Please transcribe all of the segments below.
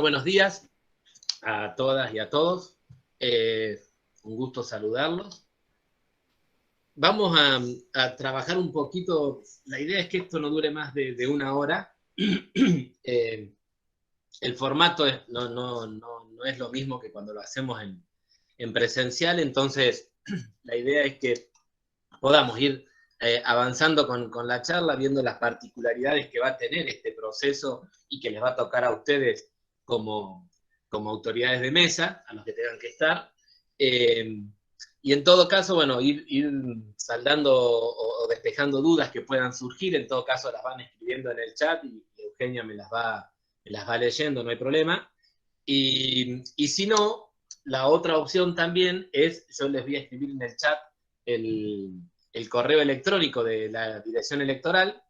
Buenos días a todas y a todos. Un gusto saludarlos. Vamos a trabajar un poquito. La idea es que esto no dure más de una hora. El formato no es lo mismo que cuando lo hacemos en presencial, entonces la idea es que podamos ir avanzando con la charla, viendo las particularidades que va a tener este proceso y que les va a tocar a ustedes como autoridades de mesa, a los que tengan que estar. Y en todo caso, bueno, ir saldando o despejando dudas que puedan surgir. En todo caso, las van escribiendo en el chat y Eugenia me las va leyendo, no hay problema. Y si no, la otra opción también es, yo les voy a escribir en el chat el correo electrónico de la dirección electoral,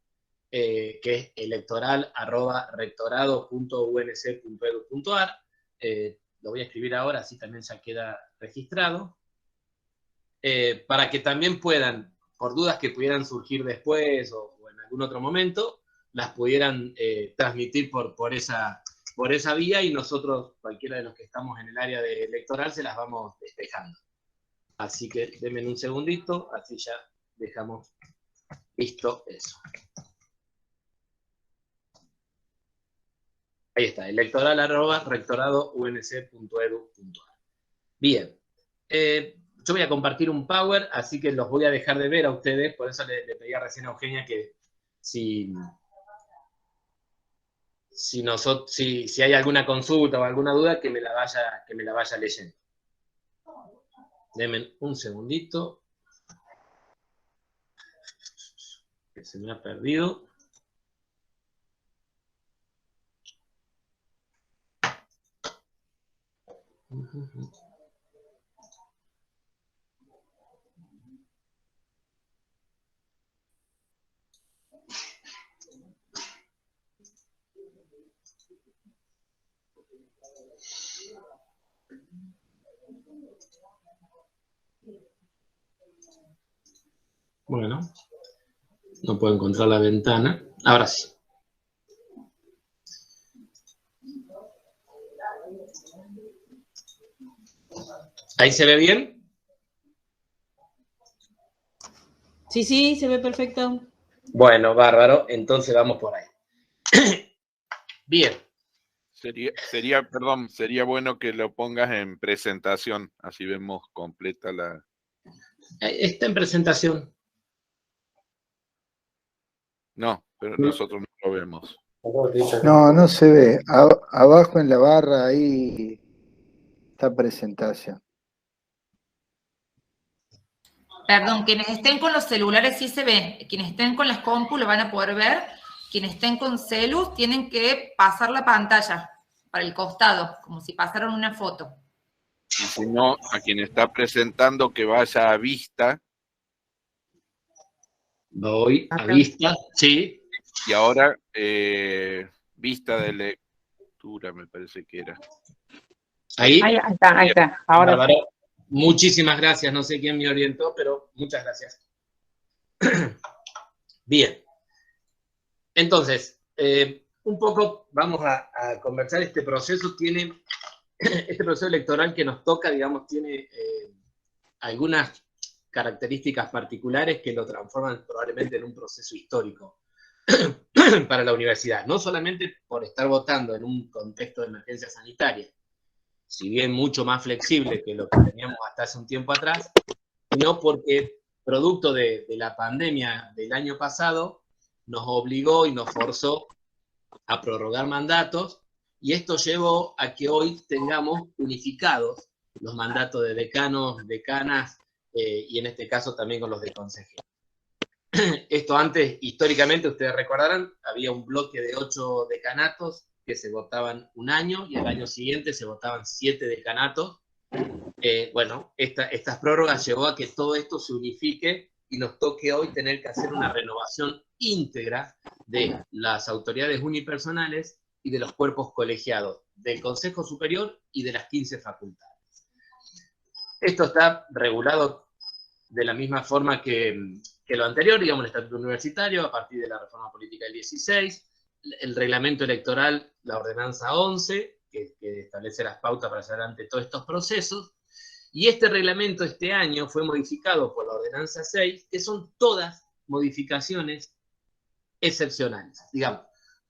que es electoral@rectorado.unc.edu.ar. Lo voy a escribir ahora, así también ya queda registrado, para que también puedan, por dudas que pudieran surgir después o en algún otro momento, las pudieran transmitir por esa vía, y nosotros, cualquiera de los que estamos en el área de electoral, se las vamos despejando. Así que denme un segundito, así ya dejamos listo eso. Ahí está, electoral@rectorado.unc.edu.ar. Bien. Yo voy a compartir un Power, así que los voy a dejar de ver a ustedes, por eso le pedía recién a Eugenia que si hay alguna consulta o alguna duda, que me la vaya leyendo. Denme un segundito, que se me ha perdido. Bueno, no puedo encontrar la ventana. Ahora sí. ¿Ahí se ve bien? Sí, se ve perfecto. Bueno, bárbaro. Entonces vamos por ahí. Bien. Sería bueno que lo pongas en presentación, así vemos completa la... Está en presentación. No, pero nosotros no lo vemos. No se ve. Abajo en la barra ahí está presentación. Perdón, quienes estén con los celulares sí se ven. Quienes estén con las compu lo van a poder ver. Quienes estén con celus tienen que pasar la pantalla para el costado, como si pasaran una foto. Y si no, a quien está presentando que vaya a vista. Voy a vista, sí. Y ahora, vista de lectura, me parece que era. Ahí está. Ahora bárbaro. Muchísimas gracias, no sé quién me orientó, pero muchas gracias. Bien. Entonces, un poco vamos a conversar. Este proceso electoral que nos toca, digamos, tiene algunas características particulares que lo transforman probablemente en un proceso histórico para la universidad, no solamente por estar votando en un contexto de emergencia sanitaria, si bien mucho más flexible que lo que teníamos hasta hace un tiempo atrás, sino porque, producto de la pandemia del año pasado, nos obligó y nos forzó a prorrogar mandatos, y esto llevó a que hoy tengamos unificados los mandatos de decanos, decanas, y en este caso también con los de consejeros. Esto antes, históricamente, ustedes recordarán, había un bloque de 8 decanatos que se votaban un año, y al año siguiente se votaban 7 decanatos. Bueno, estas prórrogas llevó a que todo esto se unifique y nos toque hoy tener que hacer una renovación íntegra de las autoridades unipersonales y de los cuerpos colegiados del Consejo Superior y de las 15 facultades. Esto está regulado de la misma forma que lo anterior, digamos, el estatuto universitario, a partir de la reforma política del 16, el reglamento electoral, la ordenanza 11, que establece las pautas para llevar adelante todos estos procesos. Y este reglamento este año fue modificado por la Ordenanza 6, que son todas modificaciones excepcionales. Digamos,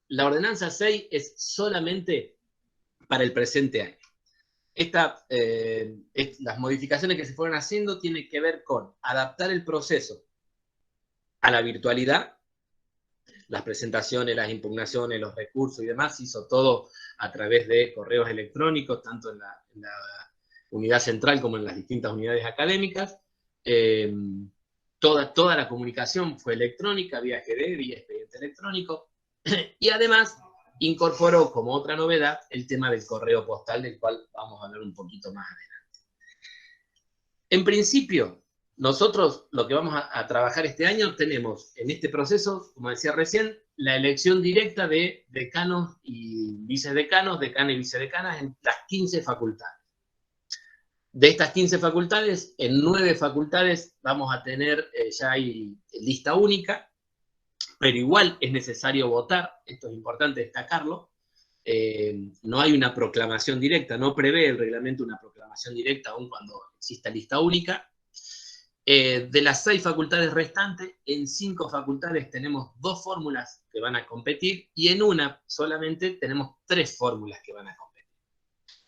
la Ordenanza 6 es solamente para el presente año. Las modificaciones que se fueron haciendo tienen que ver con adaptar el proceso a la virtualidad. Las presentaciones, las impugnaciones, los recursos y demás, se hizo todo a través de correos electrónicos, tanto en la unidad central como en las distintas unidades académicas. Toda la comunicación fue electrónica, vía GD, vía expediente electrónico, y además incorporó como otra novedad el tema del correo postal, del cual vamos a hablar un poquito más adelante. En principio, nosotros lo que vamos a trabajar este año, tenemos en este proceso, como decía recién, la elección directa de decanos y vicedecanos, decanas y vicedecanas en las 15 facultades. De estas 15 facultades, en 9 facultades vamos a tener, ya hay lista única, pero igual es necesario votar, esto es importante destacarlo. No hay una proclamación directa, no prevé el reglamento una proclamación directa aun cuando exista lista única. De las 6 facultades restantes, en 5 facultades tenemos 2 fórmulas que van a competir y en una solamente tenemos 3 fórmulas que van a competir.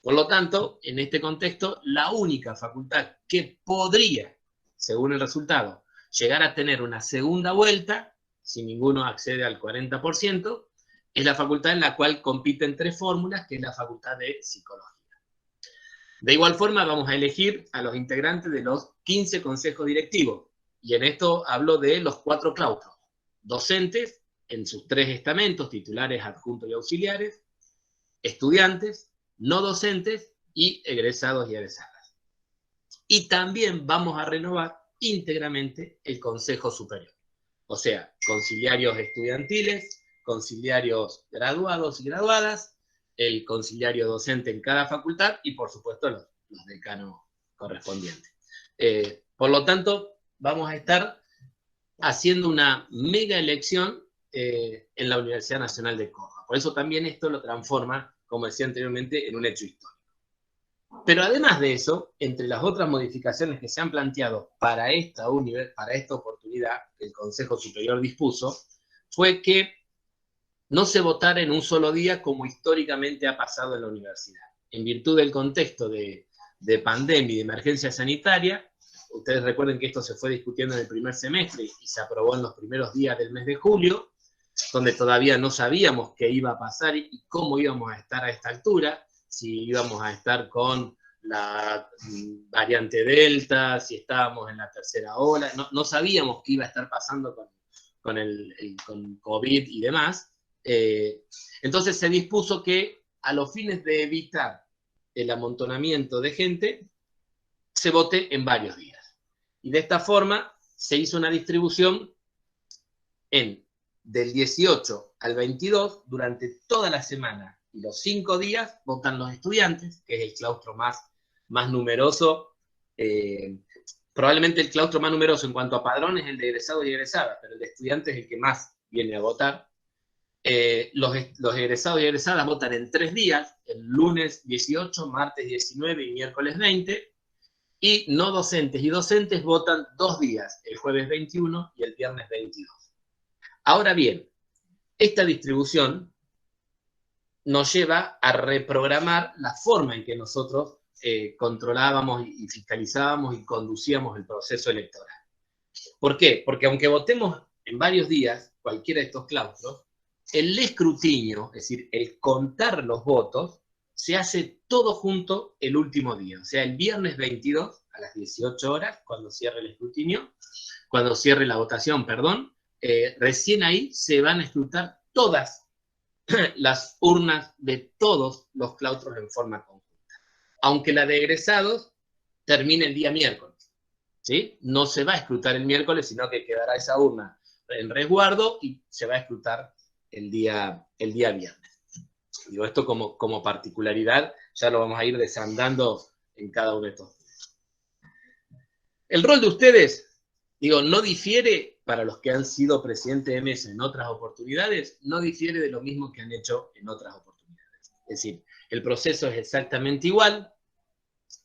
Por lo tanto, en este contexto, la única facultad que podría, según el resultado, llegar a tener una segunda vuelta, si ninguno accede al 40%, es la facultad en la cual compiten 3 fórmulas, que es la Facultad de Psicología. De igual forma, vamos a elegir a los integrantes de los 15 consejos directivos, y en esto hablo de los 4 claustros: docentes, en sus 3 estamentos, titulares, adjuntos y auxiliares; estudiantes, no docentes y egresados y egresadas. Y también vamos a renovar íntegramente el Consejo Superior. O sea, conciliarios estudiantiles, conciliarios graduados y graduadas, el conciliario docente en cada facultad y, por supuesto, los decanos correspondientes. Por lo tanto, vamos a estar haciendo una mega elección en la Universidad Nacional de Córdoba. Por eso también esto lo transforma, como decía anteriormente, en un hecho histórico. Pero además de eso, entre las otras modificaciones que se han planteado para esta oportunidad que el Consejo Superior dispuso, fue que no se votara en un solo día como históricamente ha pasado en la universidad. En virtud del contexto de pandemia y de emergencia sanitaria, ustedes recuerden que esto se fue discutiendo en el primer semestre y se aprobó en los primeros días del mes de julio, donde todavía no sabíamos qué iba a pasar y cómo íbamos a estar a esta altura, si íbamos a estar con la variante Delta, si estábamos en la tercera ola, no sabíamos qué iba a estar pasando con COVID y demás. Entonces se dispuso que a los fines de evitar el amontonamiento de gente, se vote en varios días. Y de esta forma se hizo una distribución del 18 al 22, durante toda la semana y los 5 días votan los estudiantes, que es el claustro más numeroso, probablemente el claustro más numeroso en cuanto a padrón es el de egresados y egresadas, pero el de estudiantes es el que más viene a votar. Los egresados y egresadas votan en 3 días, el lunes 18, martes 19 y miércoles 20, y no docentes y docentes votan 2 días, el jueves 21 y el viernes 22. Ahora bien, esta distribución nos lleva a reprogramar la forma en que nosotros controlábamos y fiscalizábamos y conducíamos el proceso electoral. ¿Por qué? Porque aunque votemos en varios días, cualquiera de estos claustros, el escrutinio, es decir, el contar los votos, se hace todo junto el último día. O sea, el viernes 22 a las 18 horas, cuando cierre el escrutinio, cuando cierre la votación, perdón, recién ahí se van a escrutar todas las urnas de todos los claustros en forma conjunta. Aunque la de egresados termine el día miércoles, ¿sí? No se va a escrutar el miércoles, sino que quedará esa urna en resguardo y se va a escrutar el día viernes. Digo, esto como particularidad, ya lo vamos a ir desandando en cada uno de estos días. El rol de ustedes, digo, no difiere, para los que han sido presidente de mesa en otras oportunidades, no difiere de lo mismo que han hecho en otras oportunidades. Es decir, El proceso es exactamente igual.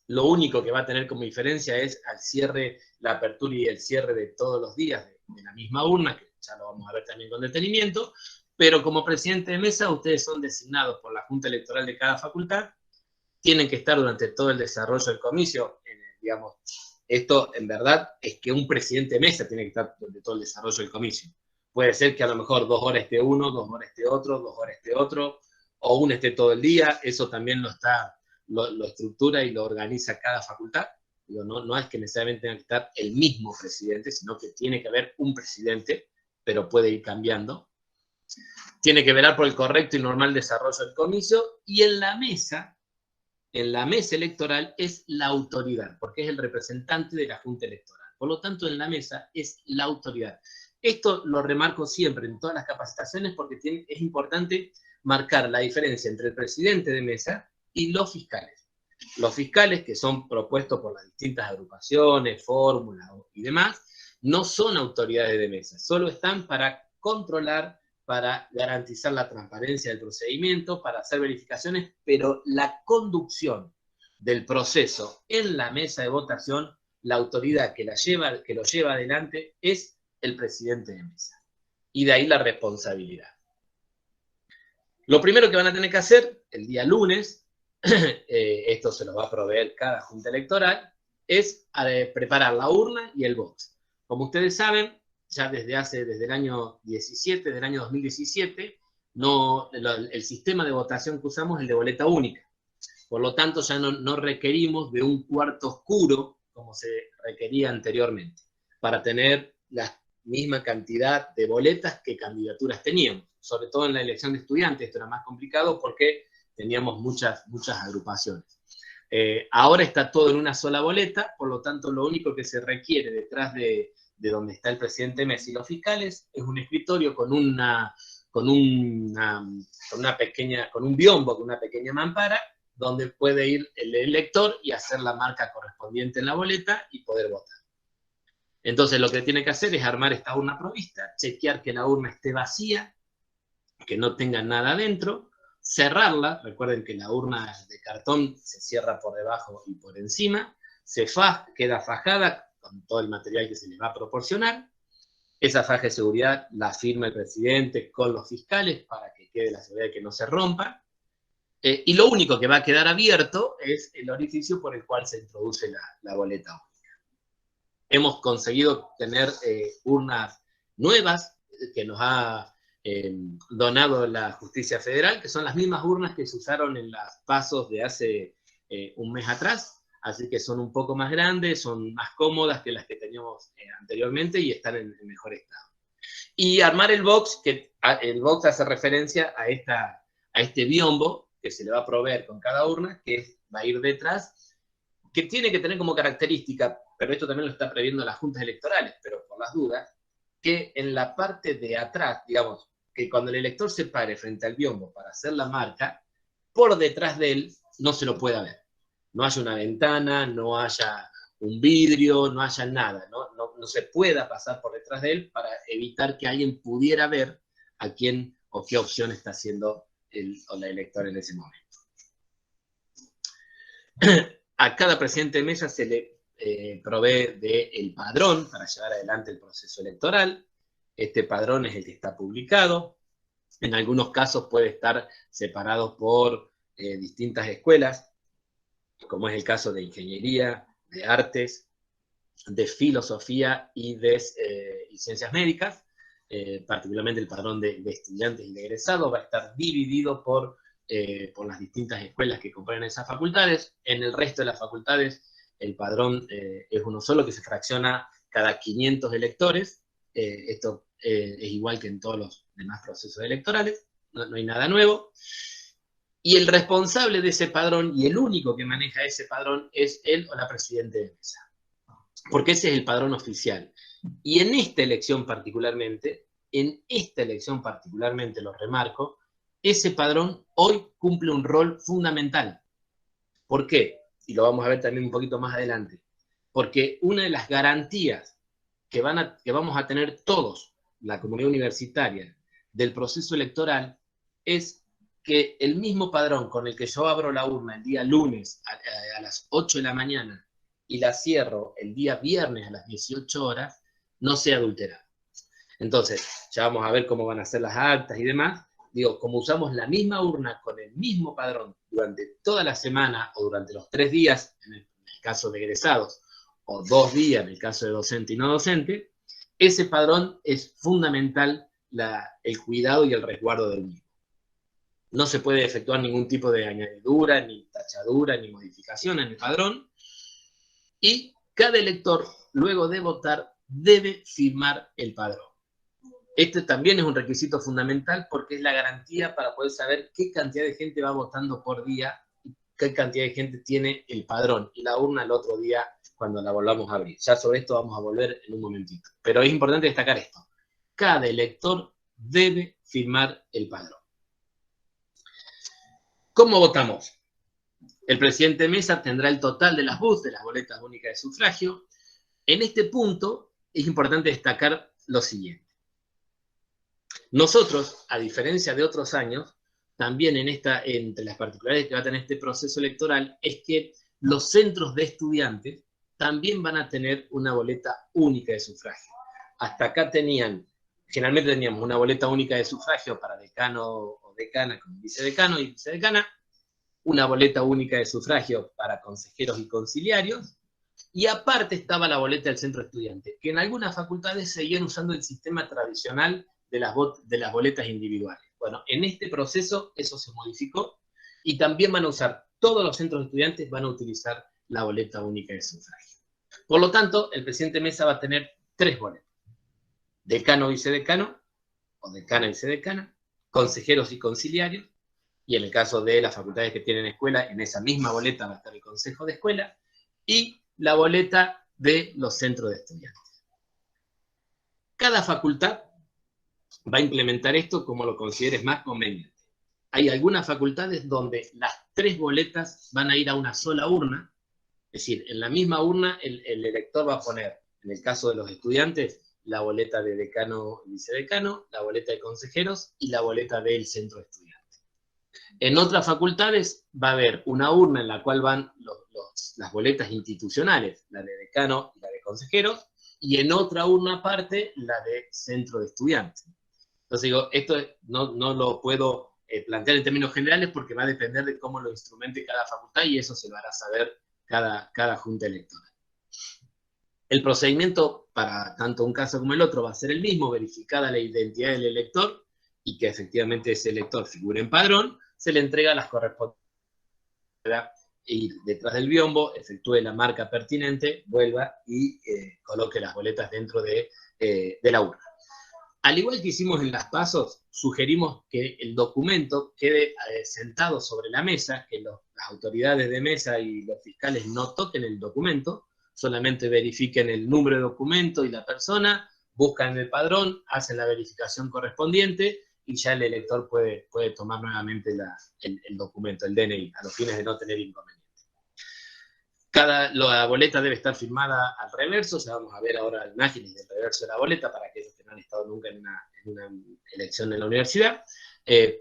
Lo único que va a tener como diferencia es al cierre, la apertura y el cierre de todos los días de la misma urna, que ya lo vamos a ver también con detenimiento, pero como presidente de mesa ustedes son designados por la Junta Electoral de cada facultad, tienen que estar durante todo el desarrollo del comicio, digamos, esto en verdad es que un presidente de mesa tiene que estar durante todo el desarrollo del comicio. Puede ser que a lo mejor 2 horas esté uno, 2 horas esté otro, 2 horas esté otro, o uno esté todo el día, eso también lo estructura y lo organiza cada facultad. Digo, no es que necesariamente tenga que estar el mismo presidente, sino que tiene que haber un presidente, pero puede ir cambiando. Tiene que velar por el correcto y normal desarrollo del comicio, y en la mesa electoral es la autoridad, porque es el representante de la Junta Electoral. Por lo tanto, en la mesa es la autoridad. Esto lo remarco siempre en todas las capacitaciones porque es importante marcar la diferencia entre el presidente de mesa y los fiscales. Los fiscales, que son propuestos por las distintas agrupaciones, fórmulas y demás, no son autoridades de mesa, solo están para controlar, para garantizar la transparencia del procedimiento, para hacer verificaciones, pero la conducción del proceso en la mesa de votación, la autoridad que lo lleva adelante es el presidente de mesa. Y de ahí la responsabilidad. Lo primero que van a tener que hacer el día lunes, esto se lo va a proveer cada junta electoral, es preparar la urna y el box. Como ustedes saben, ya desde el año 17, del año 2017, el sistema de votación que usamos es el de boleta única. Por lo tanto, ya no requerimos de un cuarto oscuro, como se requería anteriormente, para tener la misma cantidad de boletas que candidaturas teníamos. Sobre todo en la elección de estudiantes, esto era más complicado porque teníamos muchas agrupaciones. Ahora está todo en una sola boleta, por lo tanto, lo único que se requiere detrás de donde está el presidente Messi y los fiscales es un escritorio con un biombo, con una pequeña mampara, donde puede ir el elector y hacer la marca correspondiente en la boleta y poder votar. Entonces lo que tiene que hacer es armar esta urna provista, chequear que la urna esté vacía, que no tenga nada adentro, cerrarla, recuerden que la urna de cartón se cierra por debajo y por encima, queda fajada con todo el material que se les va a proporcionar. Esa faja de seguridad la firma el presidente con los fiscales para que quede la seguridad de que no se rompa. Y lo único que va a quedar abierto es el orificio por el cual se introduce la boleta única. Hemos conseguido tener urnas nuevas que nos ha donado la Justicia Federal, que son las mismas urnas que se usaron en las pasos de hace un mes atrás. Así que son un poco más grandes, son más cómodas que las que teníamos anteriormente y están en mejor estado. Y armar el box, que el box hace referencia a este biombo que se le va a proveer con cada urna, que va a ir detrás, que tiene que tener como característica, pero esto también lo está previendo las juntas electorales, pero por las dudas, que en la parte de atrás, digamos, que cuando el elector se pare frente al biombo para hacer la marca, por detrás de él no se lo pueda ver. No haya una ventana, no haya un vidrio, no haya nada, no se pueda pasar por detrás de él para evitar que alguien pudiera ver a quién o qué opción está haciendo la elector en ese momento. A cada presidente de mesa se le provee del padrón para llevar adelante el proceso electoral. Este padrón es el que está publicado. En algunos casos puede estar separado por distintas escuelas, como es el caso de ingeniería, de artes, de filosofía y de ciencias médicas. Particularmente el padrón de estudiantes y de egresados va a estar dividido por las distintas escuelas que componen esas facultades. En el resto de las facultades el padrón es uno solo que se fracciona cada 500 electores. Esto es igual que en todos los demás procesos electorales, no hay nada nuevo. Y el responsable de ese padrón y el único que maneja ese padrón es él o la presidenta de mesa, porque ese es el padrón oficial. Y en esta elección particularmente, lo remarco, ese padrón hoy cumple un rol fundamental. ¿Por qué? Y lo vamos a ver también un poquito más adelante. Porque una de las garantías que vamos a tener todos, la comunidad universitaria, del proceso electoral, es que el mismo padrón con el que yo abro la urna el día lunes a las 8 de la mañana y la cierro el día viernes a las 18 horas, no sea adulterado. Entonces, ya vamos a ver cómo van a ser las actas y demás. Digo, como usamos la misma urna con el mismo padrón durante toda la semana o durante los 3 días, en el caso de egresados, o 2 días en el caso de docente y no docente, ese padrón es fundamental el cuidado y el resguardo del mismo. No se puede efectuar ningún tipo de añadidura, ni tachadura, ni modificación en el padrón. Y cada elector, luego de votar, debe firmar el padrón. Este también es un requisito fundamental porque es la garantía para poder saber qué cantidad de gente va votando por día y qué cantidad de gente tiene el padrón y la urna el otro día cuando la volvamos a abrir. Ya sobre esto vamos a volver en un momentito. Pero es importante destacar esto. Cada elector debe firmar el padrón. ¿Cómo votamos? El presidente Mesa tendrá el total de las BUS, de las boletas únicas de sufragio. En este punto es importante destacar lo siguiente. Nosotros, a diferencia de otros años, también entre las particularidades que va a tener este proceso electoral, es que los centros de estudiantes también van a tener una boleta única de sufragio. Hasta acá generalmente teníamos una boleta única de sufragio para decano o decana, como vicedecano y vicedecana, una boleta única de sufragio para consejeros y conciliarios, y aparte estaba la boleta del centro estudiante, que en algunas facultades seguían usando el sistema tradicional de las boletas individuales. Bueno, en este proceso eso se modificó, y también van a usar, todos los centros de estudiantes van a utilizar la boleta única de sufragio. Por lo tanto, el presidente Mesa va a tener 3 boletas. Decano, vicedecano, o decana, vicedecana, consejeros y conciliarios, y en el caso de las facultades que tienen escuela, en esa misma boleta va a estar el consejo de escuela, y la boleta de los centros de estudiantes. Cada facultad va a implementar esto como lo consideres más conveniente. Hay algunas facultades donde las 3 boletas van a ir a una sola urna, es decir, en la misma urna el elector va a poner, en el caso de los estudiantes, la boleta de decano y vicedecano, la boleta de consejeros y la boleta del centro de estudiantes. En otras facultades va a haber una urna en la cual van las boletas institucionales, la de decano y la de consejeros, y en otra urna aparte la de centro de estudiantes. Entonces digo, esto no lo puedo plantear en términos generales porque va a depender de cómo lo instrumente cada facultad y eso se lo hará saber cada junta electoral. El procedimiento para tanto un caso como el otro va a ser el mismo, verificada la identidad del elector y que efectivamente ese elector figure en padrón, se le entrega las correspondientes, ir detrás del biombo, efectúe la marca pertinente, vuelva y coloque las boletas dentro de la urna. Al igual que hicimos en las PASO, sugerimos que el documento quede sentado sobre la mesa, que las autoridades de mesa y los fiscales no toquen el documento, solamente verifiquen el número de documento y la persona, buscan el padrón, hacen la verificación correspondiente y ya el elector puede tomar nuevamente el documento, el DNI, a los fines de no tener inconveniente. La boleta debe estar firmada al reverso, ya vamos a ver ahora imágenes del reverso de la boleta para aquellos que no han estado nunca en una elección en la universidad,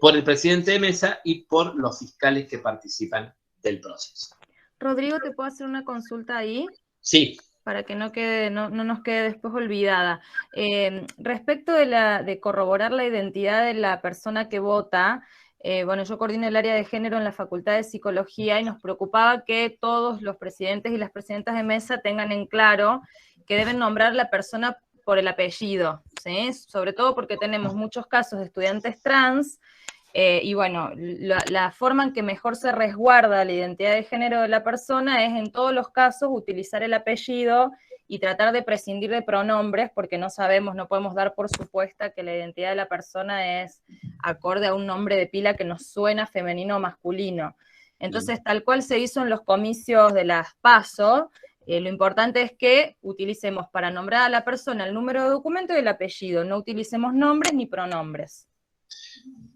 por el presidente de mesa y por los fiscales que participan del proceso. Rodrigo, ¿te puedo hacer una consulta ahí? Sí. Para que no nos quede después olvidada. Respecto de corroborar la identidad de la persona que vota, bueno, yo coordino el área de género en la Facultad de Psicología y nos preocupaba que todos los presidentes y las presidentas de mesa tengan en claro que deben nombrar a la persona por el apellido, ¿sí? Sobre todo porque tenemos muchos casos de estudiantes trans, y bueno, la forma en que mejor se resguarda la identidad de género de la persona es en todos los casos utilizar el apellido y tratar de prescindir de pronombres porque no sabemos, no podemos dar por supuesta que la identidad de la persona es acorde a un nombre de pila que nos suena femenino o masculino. Entonces, tal cual se hizo en los comicios de las PASO, lo importante es que utilicemos para nombrar a la persona el número de documento y el apellido, no utilicemos nombres ni pronombres.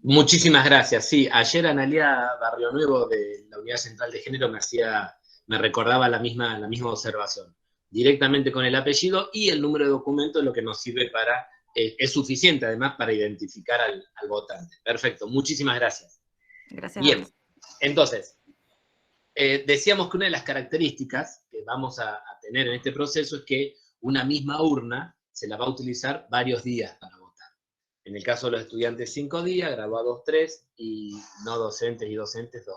Muchísimas gracias. Sí, ayer Analia Barrio Nuevo de la Unidad Central de Género me recordaba la misma observación. Directamente con el apellido y el número de documento es lo que nos sirve es suficiente además para identificar al votante. Perfecto, muchísimas gracias. Gracias. Bien, entonces, decíamos que una de las características que vamos a tener en este proceso es que una misma urna se la va a utilizar varios días para votar. En el caso de los estudiantes 5 días, graduados 3 y no docentes y docentes 2.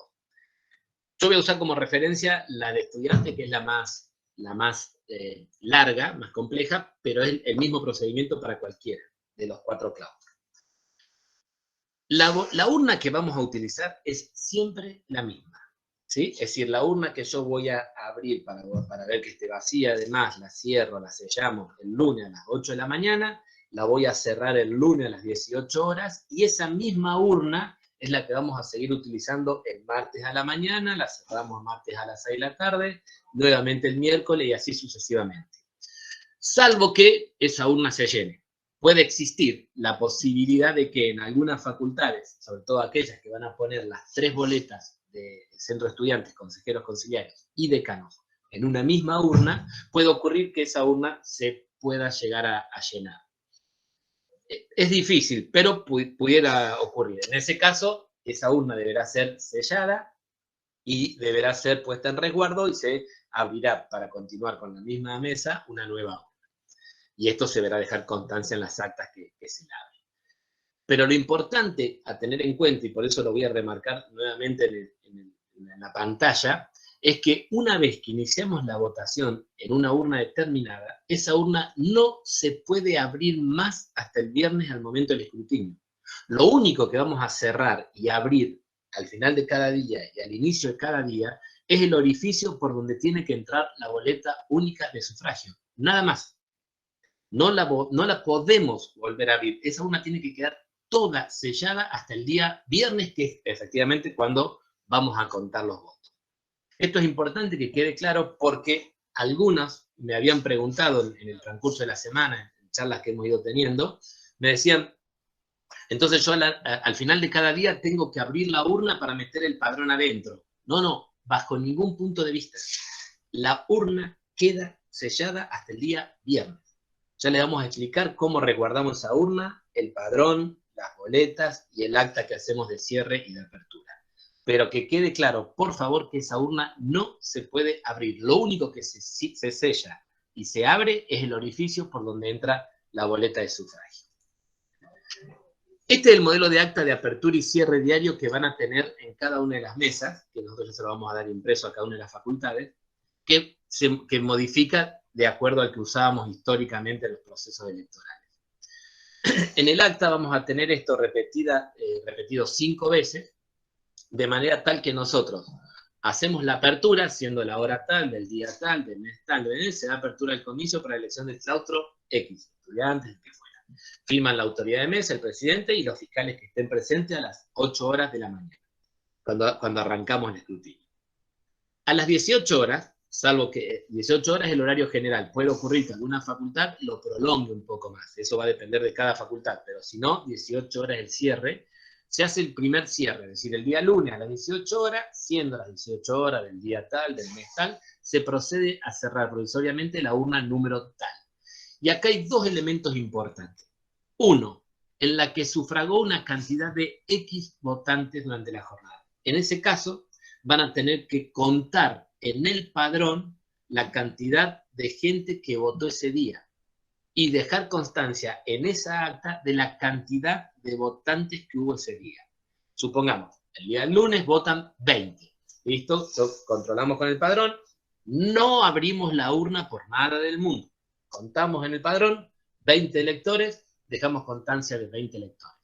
Yo voy a usar como referencia la de estudiante, que es la más larga, más compleja, pero es el mismo procedimiento para cualquiera de los 4 claustros. La urna que vamos a utilizar es siempre la misma, ¿sí? Es decir, la urna que yo voy a abrir para ver que esté vacía, además la cierro, la sellamos el lunes a las 8 de la mañana, la voy a cerrar el lunes a las 18 horas, y esa misma urna es la que vamos a seguir utilizando el martes a la mañana, la cerramos el martes a las 6 de la tarde, nuevamente el miércoles y así sucesivamente. Salvo que esa urna se llene. Puede existir la posibilidad de que en algunas facultades, sobre todo aquellas que van a poner las 3 boletas de centro de estudiantes, consejeros conciliares y decanos en una misma urna, puede ocurrir que esa urna se pueda llegar a llenar. Es difícil, pero pudiera ocurrir. En ese caso, esa urna deberá ser sellada y deberá ser puesta en resguardo y se abrirá para continuar con la misma mesa una nueva urna. Y esto se verá dejar constancia en las actas que se la abren. Pero lo importante a tener en cuenta, y por eso lo voy a remarcar nuevamente en la pantalla, es que una vez que iniciamos la votación en una urna determinada, esa urna no se puede abrir más hasta el viernes al momento del escrutinio. Lo único que vamos a cerrar y abrir al final de cada día y al inicio de cada día es el orificio por donde tiene que entrar la boleta única de sufragio. Nada más. No la podemos volver a abrir. Esa urna tiene que quedar toda sellada hasta el día viernes, que es efectivamente cuando vamos a contar los votos. Esto es importante que quede claro porque algunos me habían preguntado en el transcurso de la semana, en charlas que hemos ido teniendo, me decían, entonces yo al final de cada día tengo que abrir la urna para meter el padrón adentro. No, bajo ningún punto de vista. La urna queda sellada hasta el día viernes. Ya le vamos a explicar cómo resguardamos esa urna, el padrón, las boletas y el acta que hacemos de cierre y de apertura. Pero que quede claro, por favor, que esa urna no se puede abrir. Lo único que se sella y se abre es el orificio por donde entra la boleta de sufragio. Este es el modelo de acta de apertura y cierre diario que van a tener en cada una de las mesas, que nosotros ya se lo vamos a dar impreso a cada una de las facultades, que modifica de acuerdo al que usábamos históricamente en los procesos electorales. En el acta vamos a tener esto repetido 5 veces, de manera tal que nosotros hacemos la apertura, siendo la hora tal, del día tal, del mes tal, se da apertura al comicio para la elección del claustro X, estudiantes, que fuera. Firman la autoridad de mesa, el presidente y los fiscales que estén presentes a las 8 horas de la mañana, cuando arrancamos el escrutinio. A las 18 horas, salvo que 18 horas es el horario general, puede ocurrir que alguna facultad lo prolongue un poco más, eso va a depender de cada facultad, pero si no, 18 horas el cierre, se hace el primer cierre, es decir, el día lunes a las 18 horas, siendo las 18 horas del día tal, del mes tal, se procede a cerrar provisoriamente la urna número tal. Y acá hay 2 elementos importantes. Uno, en la que sufragó una cantidad de X votantes durante la jornada. En ese caso, van a tener que contar en el padrón la cantidad de gente que votó ese día y dejar constancia en esa acta de la cantidad de votantes que hubo ese día. Supongamos, el día del lunes votan 20. ¿Listo? Controlamos con el padrón, no abrimos la urna por nada del mundo. Contamos en el padrón, 20 electores, dejamos constancia de 20 electores.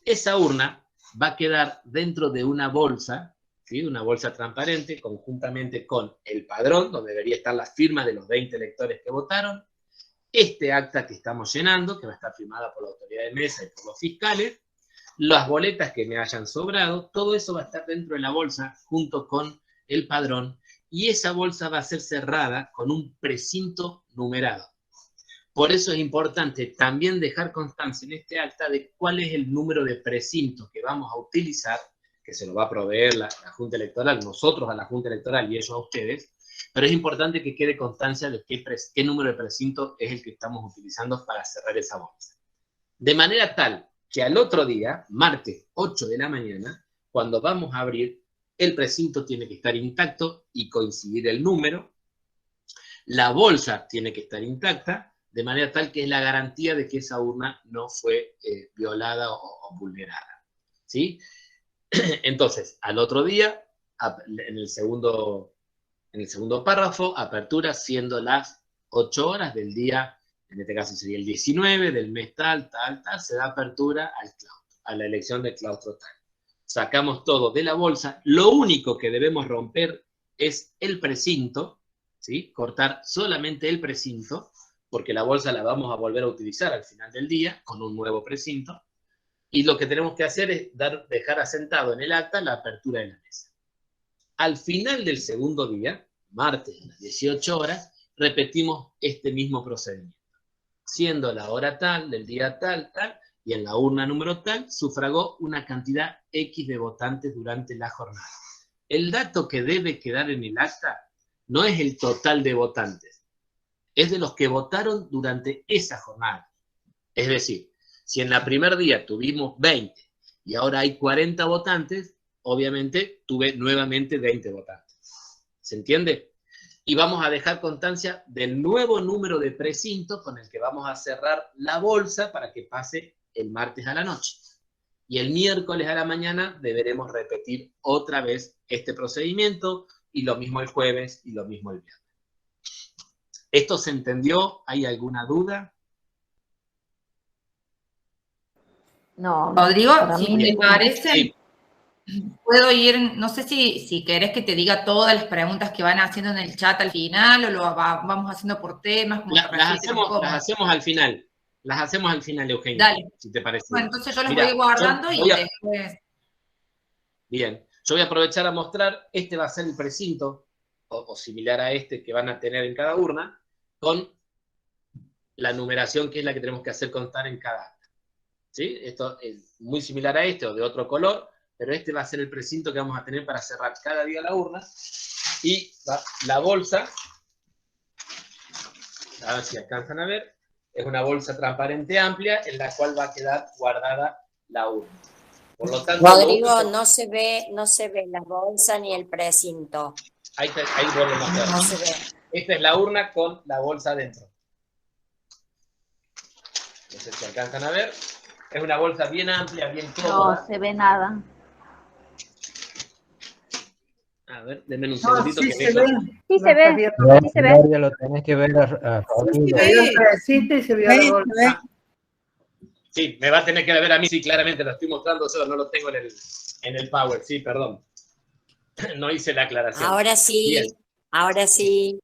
Esa urna va a quedar dentro de una bolsa, ¿sí? Una bolsa transparente, conjuntamente con el padrón, donde debería estar la firma de los 20 electores que votaron, este acta que estamos llenando, que va a estar firmada por la autoridad de mesa y por los fiscales, las boletas que me hayan sobrado, todo eso va a estar dentro de la bolsa junto con el padrón, y esa bolsa va a ser cerrada con un precinto numerado. Por eso es importante también dejar constancia en este acta de cuál es el número de precinto que vamos a utilizar, que se lo va a proveer la Junta Electoral, nosotros a la Junta Electoral y ellos a ustedes, pero es importante que quede constancia de qué número de precinto es el que estamos utilizando para cerrar esa bolsa. De manera tal que al otro día, martes 8 de la mañana, cuando vamos a abrir, el precinto tiene que estar intacto y coincidir el número. La bolsa tiene que estar intacta, de manera tal que es la garantía de que esa urna no fue violada o vulnerada, ¿sí? Entonces, al otro día, en el segundo párrafo, apertura siendo las 8 horas del día, en este caso sería el 19 del mes tal, se da apertura al claustro, a la elección del claustro tal. Sacamos todo de la bolsa, lo único que debemos romper es el precinto, ¿sí? Cortar solamente el precinto, porque la bolsa la vamos a volver a utilizar al final del día con un nuevo precinto, y lo que tenemos que hacer es dejar asentado en el acta la apertura de la mesa. Al final del segundo día, martes a las 18 horas, repetimos este mismo procedimiento. Siendo la hora tal, del día tal, y en la urna número tal, sufragó una cantidad X de votantes durante la jornada. El dato que debe quedar en el acta no es el total de votantes, es de los que votaron durante esa jornada. Es decir, si en el primer día tuvimos 20 y ahora hay 40 votantes, obviamente tuve nuevamente 20 votantes. ¿Se entiende? Y vamos a dejar constancia del nuevo número de precinto con el que vamos a cerrar la bolsa para que pase el martes a la noche. Y el miércoles a la mañana deberemos repetir otra vez este procedimiento, y lo mismo el jueves y lo mismo el viernes. ¿Esto se entendió? ¿Hay alguna duda? No, Rodrigo, para si mí te ninguna. parece, Sí. puedo ir, no sé si querés que te diga todas las preguntas que van haciendo en el chat al final, o vamos haciendo por temas, como te Las resulte más cómodo. hacemos al final. Las hacemos al final, Eugenia. Dale. Si te parece. Bueno, entonces yo las Mirá, voy guardando yo y voy a- después... Bien, yo voy a aprovechar a mostrar, este va a ser el precinto, o similar a este que van a tener en cada urna, con la numeración que es la que tenemos que hacer constar en cada acta. ¿Sí? Esto es muy similar a este o de otro color, pero este va a ser el precinto que vamos a tener para cerrar cada día la urna. Y la bolsa, a ver si alcanzan a ver, es una bolsa transparente amplia en la cual va a quedar guardada la urna. Por lo tanto, Rodrigo, lo único... no se ve la bolsa ni el precinto. Ahí vuelvo a mostrar. No se ve. Esta es la urna con la bolsa adentro. No sé si alcanzan a ver. Es una bolsa bien amplia, bien cómoda. No se ve nada. A ver, denme un segundito sí que se dejo. ve. Sí se ve, No, sí se ve. Gloria, lo tenés que ver a Rodrigo. Se vio el pedacito y se vio la bolsa. Sí, me va a tener que ver a mí, sí, claramente lo estoy mostrando, solo no lo tengo en el Power, sí, perdón. No hice la aclaración. Ahora sí, Bien. ahora sí.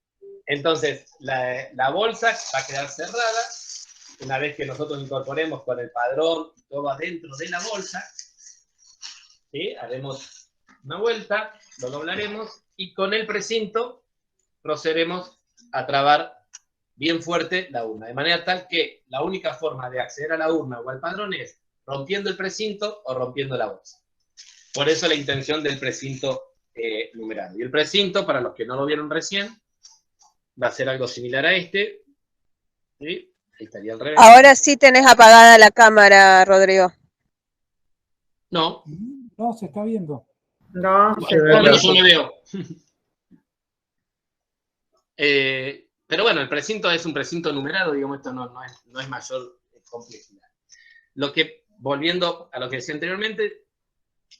Entonces, la bolsa va a quedar cerrada. Una vez que nosotros incorporemos con el padrón todo adentro de la bolsa, ¿sí? Haremos una vuelta, lo doblaremos y con el precinto procederemos a trabar bien fuerte la urna, de manera tal que la única forma de acceder a la urna o al padrón es rompiendo el precinto o rompiendo la bolsa. Por eso la intención del precinto numerado. Y el precinto, para los que no lo vieron recién, va a ser algo similar a este. ¿Sí? Ahí estaría al revés. Ahora sí tenés apagada la cámara, Rodrigo. No. No, se está viendo. No, se Por lo ve. menos yo me veo. Pero bueno, el precinto es un precinto numerado, digamos, esto no es mayor complejidad. Volviendo a lo que decía anteriormente,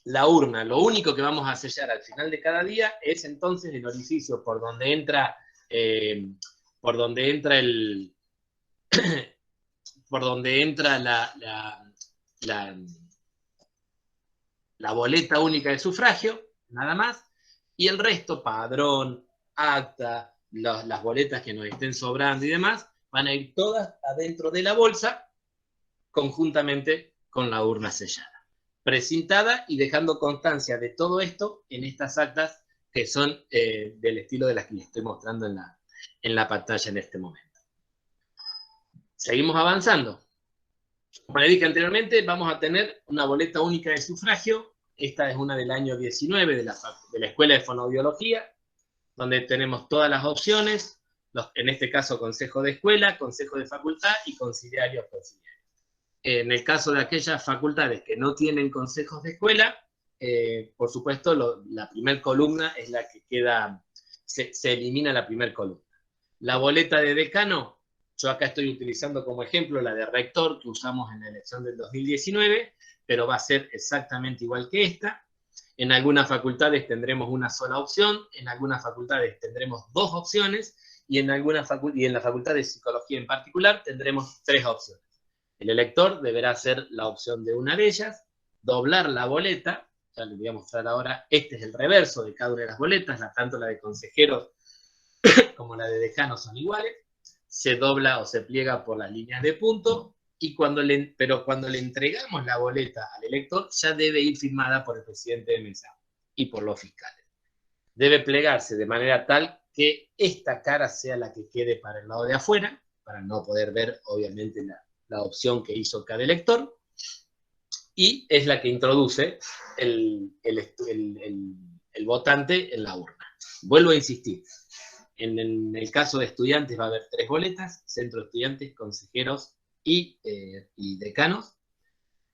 la urna, lo único que vamos a sellar al final de cada día es entonces el orificio por donde entra la boleta única de sufragio, nada más, y el resto, padrón, acta, las boletas que nos estén sobrando y demás, van a ir todas adentro de la bolsa, conjuntamente con la urna sellada, precintada y dejando constancia de todo esto en estas actas que son del estilo de las que les estoy mostrando en la pantalla en este momento. Seguimos avanzando. Como les dije anteriormente, vamos a tener una boleta única de sufragio. Esta es una del año 19 de la Escuela de Fonoaudiología, donde tenemos todas las opciones, en este caso consejo de escuela, consejo de facultad y conciliarios conciliarios. En el caso de aquellas facultades que no tienen consejos de escuela, por supuesto, la primera columna es la que queda, se elimina la primera columna. La boleta de decano, yo acá estoy utilizando como ejemplo la de rector que usamos en la elección del 2019, pero va a ser exactamente igual que esta. En algunas facultades tendremos una sola opción, en algunas facultades tendremos 2 opciones, y en la facultad de psicología en particular tendremos 3 opciones. El elector deberá hacer la opción de una de ellas, doblar la boleta, ya les voy a mostrar ahora, este es el reverso de cada una de las boletas, tanto la de consejeros como la de decano son iguales, se dobla o se pliega por las líneas de punto, pero cuando le entregamos la boleta al elector, ya debe ir firmada por el presidente de mesa y por los fiscales. Debe plegarse de manera tal que esta cara sea la que quede para el lado de afuera, para no poder ver, obviamente, la opción que hizo cada elector, y es la que introduce el votante en la urna. Vuelvo a insistir, en el caso de estudiantes va a haber 3 boletas, centro de estudiantes, consejeros y decanos.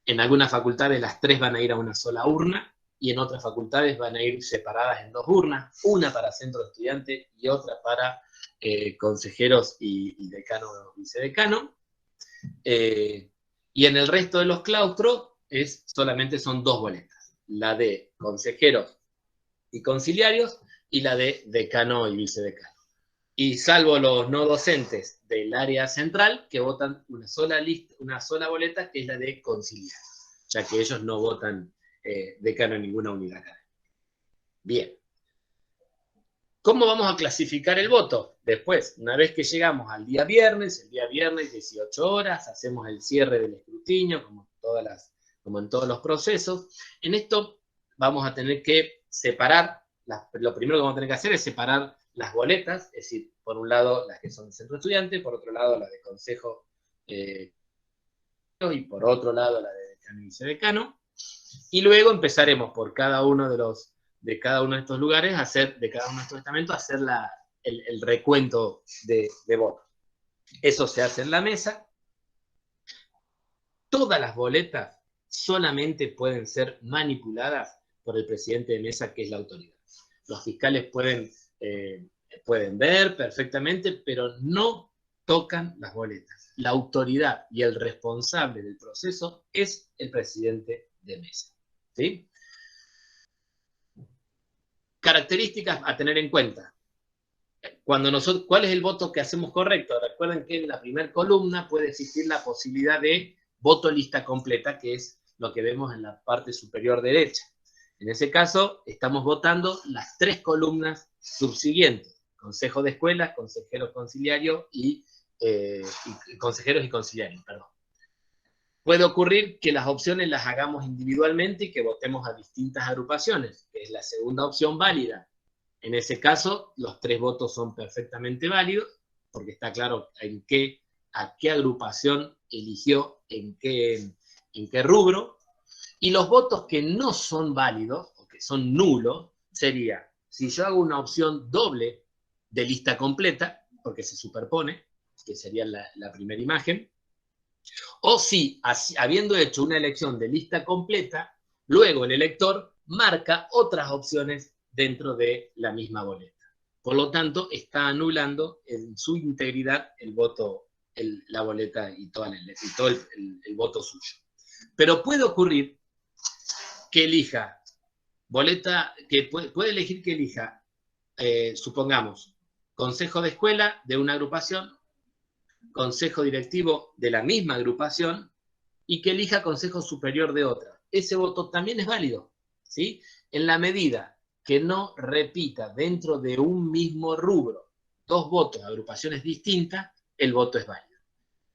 En algunas facultades las 3 van a ir a una sola urna, y en otras facultades van a ir separadas en 2 urnas, una para centro de estudiantes y otra para consejeros y decano o vicedecano. Y en el resto de los claustros solamente son 2 boletas, la de consejeros y conciliarios y la de decano y vicedecano. Y salvo los no docentes del área central, que votan una sola boleta, que es la de conciliar, ya que ellos no votan decano en ninguna unidad académica. Bien. ¿Cómo vamos a clasificar el voto? Después, una vez que llegamos al día viernes, el día viernes 18 horas, hacemos el cierre del escrutinio, como en todos los procesos. En esto vamos a tener que separar, lo primero que vamos a tener que hacer es separar las boletas, es decir, por un lado las que son de centro estudiante, por otro lado las de consejo y por otro lado la de decano y vicedecano, y luego empezaremos por cada uno de cada uno de estos lugares, de cada uno de estos estamentos, hacer el recuento de votos. Eso se hace en la mesa. Todas las boletas solamente pueden ser manipuladas por el presidente de mesa, que es la autoridad. Los fiscales pueden ver perfectamente, pero no tocan las boletas. La autoridad y el responsable del proceso es el presidente de mesa. ¿Sí? Características a tener en cuenta. ¿Cuál es el voto que hacemos correcto? Recuerden que en la primera columna puede existir la posibilidad de voto lista completa, que es lo que vemos en la parte superior derecha. En ese caso, estamos votando las 3 columnas subsiguientes: consejo de escuela, consejeros conciliarios y consejeros y conciliarios, perdón. Puede ocurrir que las opciones las hagamos individualmente y que votemos a distintas agrupaciones, que es la segunda opción válida. En ese caso, los 3 votos son perfectamente válidos, porque está claro a qué agrupación eligió, en qué rubro. Y los votos que no son válidos, o que son nulos, sería, si yo hago una opción doble de lista completa, porque se superpone, que sería la primera imagen, o si, habiendo hecho una elección de lista completa, luego el elector marca otras opciones dentro de la misma boleta. Por lo tanto, está anulando en su integridad el voto, la boleta y todo el voto suyo. Pero puede ocurrir que elija boleta, que puede elegir que elija, supongamos, consejo de escuela de una agrupación, consejo directivo de la misma agrupación, y que elija consejo superior de otra. Ese voto también es válido, ¿sí? En la medida que no repita dentro de un mismo rubro 2 votos de agrupaciones distintas, el voto es válido.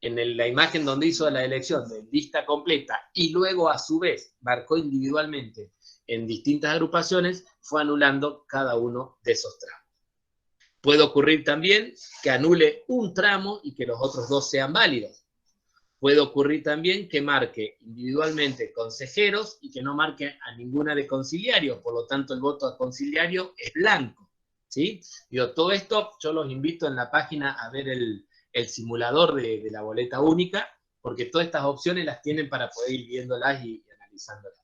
En la imagen donde hizo la elección de lista completa y luego a su vez marcó individualmente en distintas agrupaciones, fue anulando cada uno de esos tramos. Puede ocurrir también que anule un tramo y que los otros 2 sean válidos. Puede ocurrir también que marque individualmente consejeros y que no marque a ninguna de conciliario, por lo tanto el voto a conciliario es blanco, ¿sí? Todo esto yo los invito en la página a ver el simulador de la boleta única, porque todas estas opciones las tienen para poder ir viéndolas y analizándolas.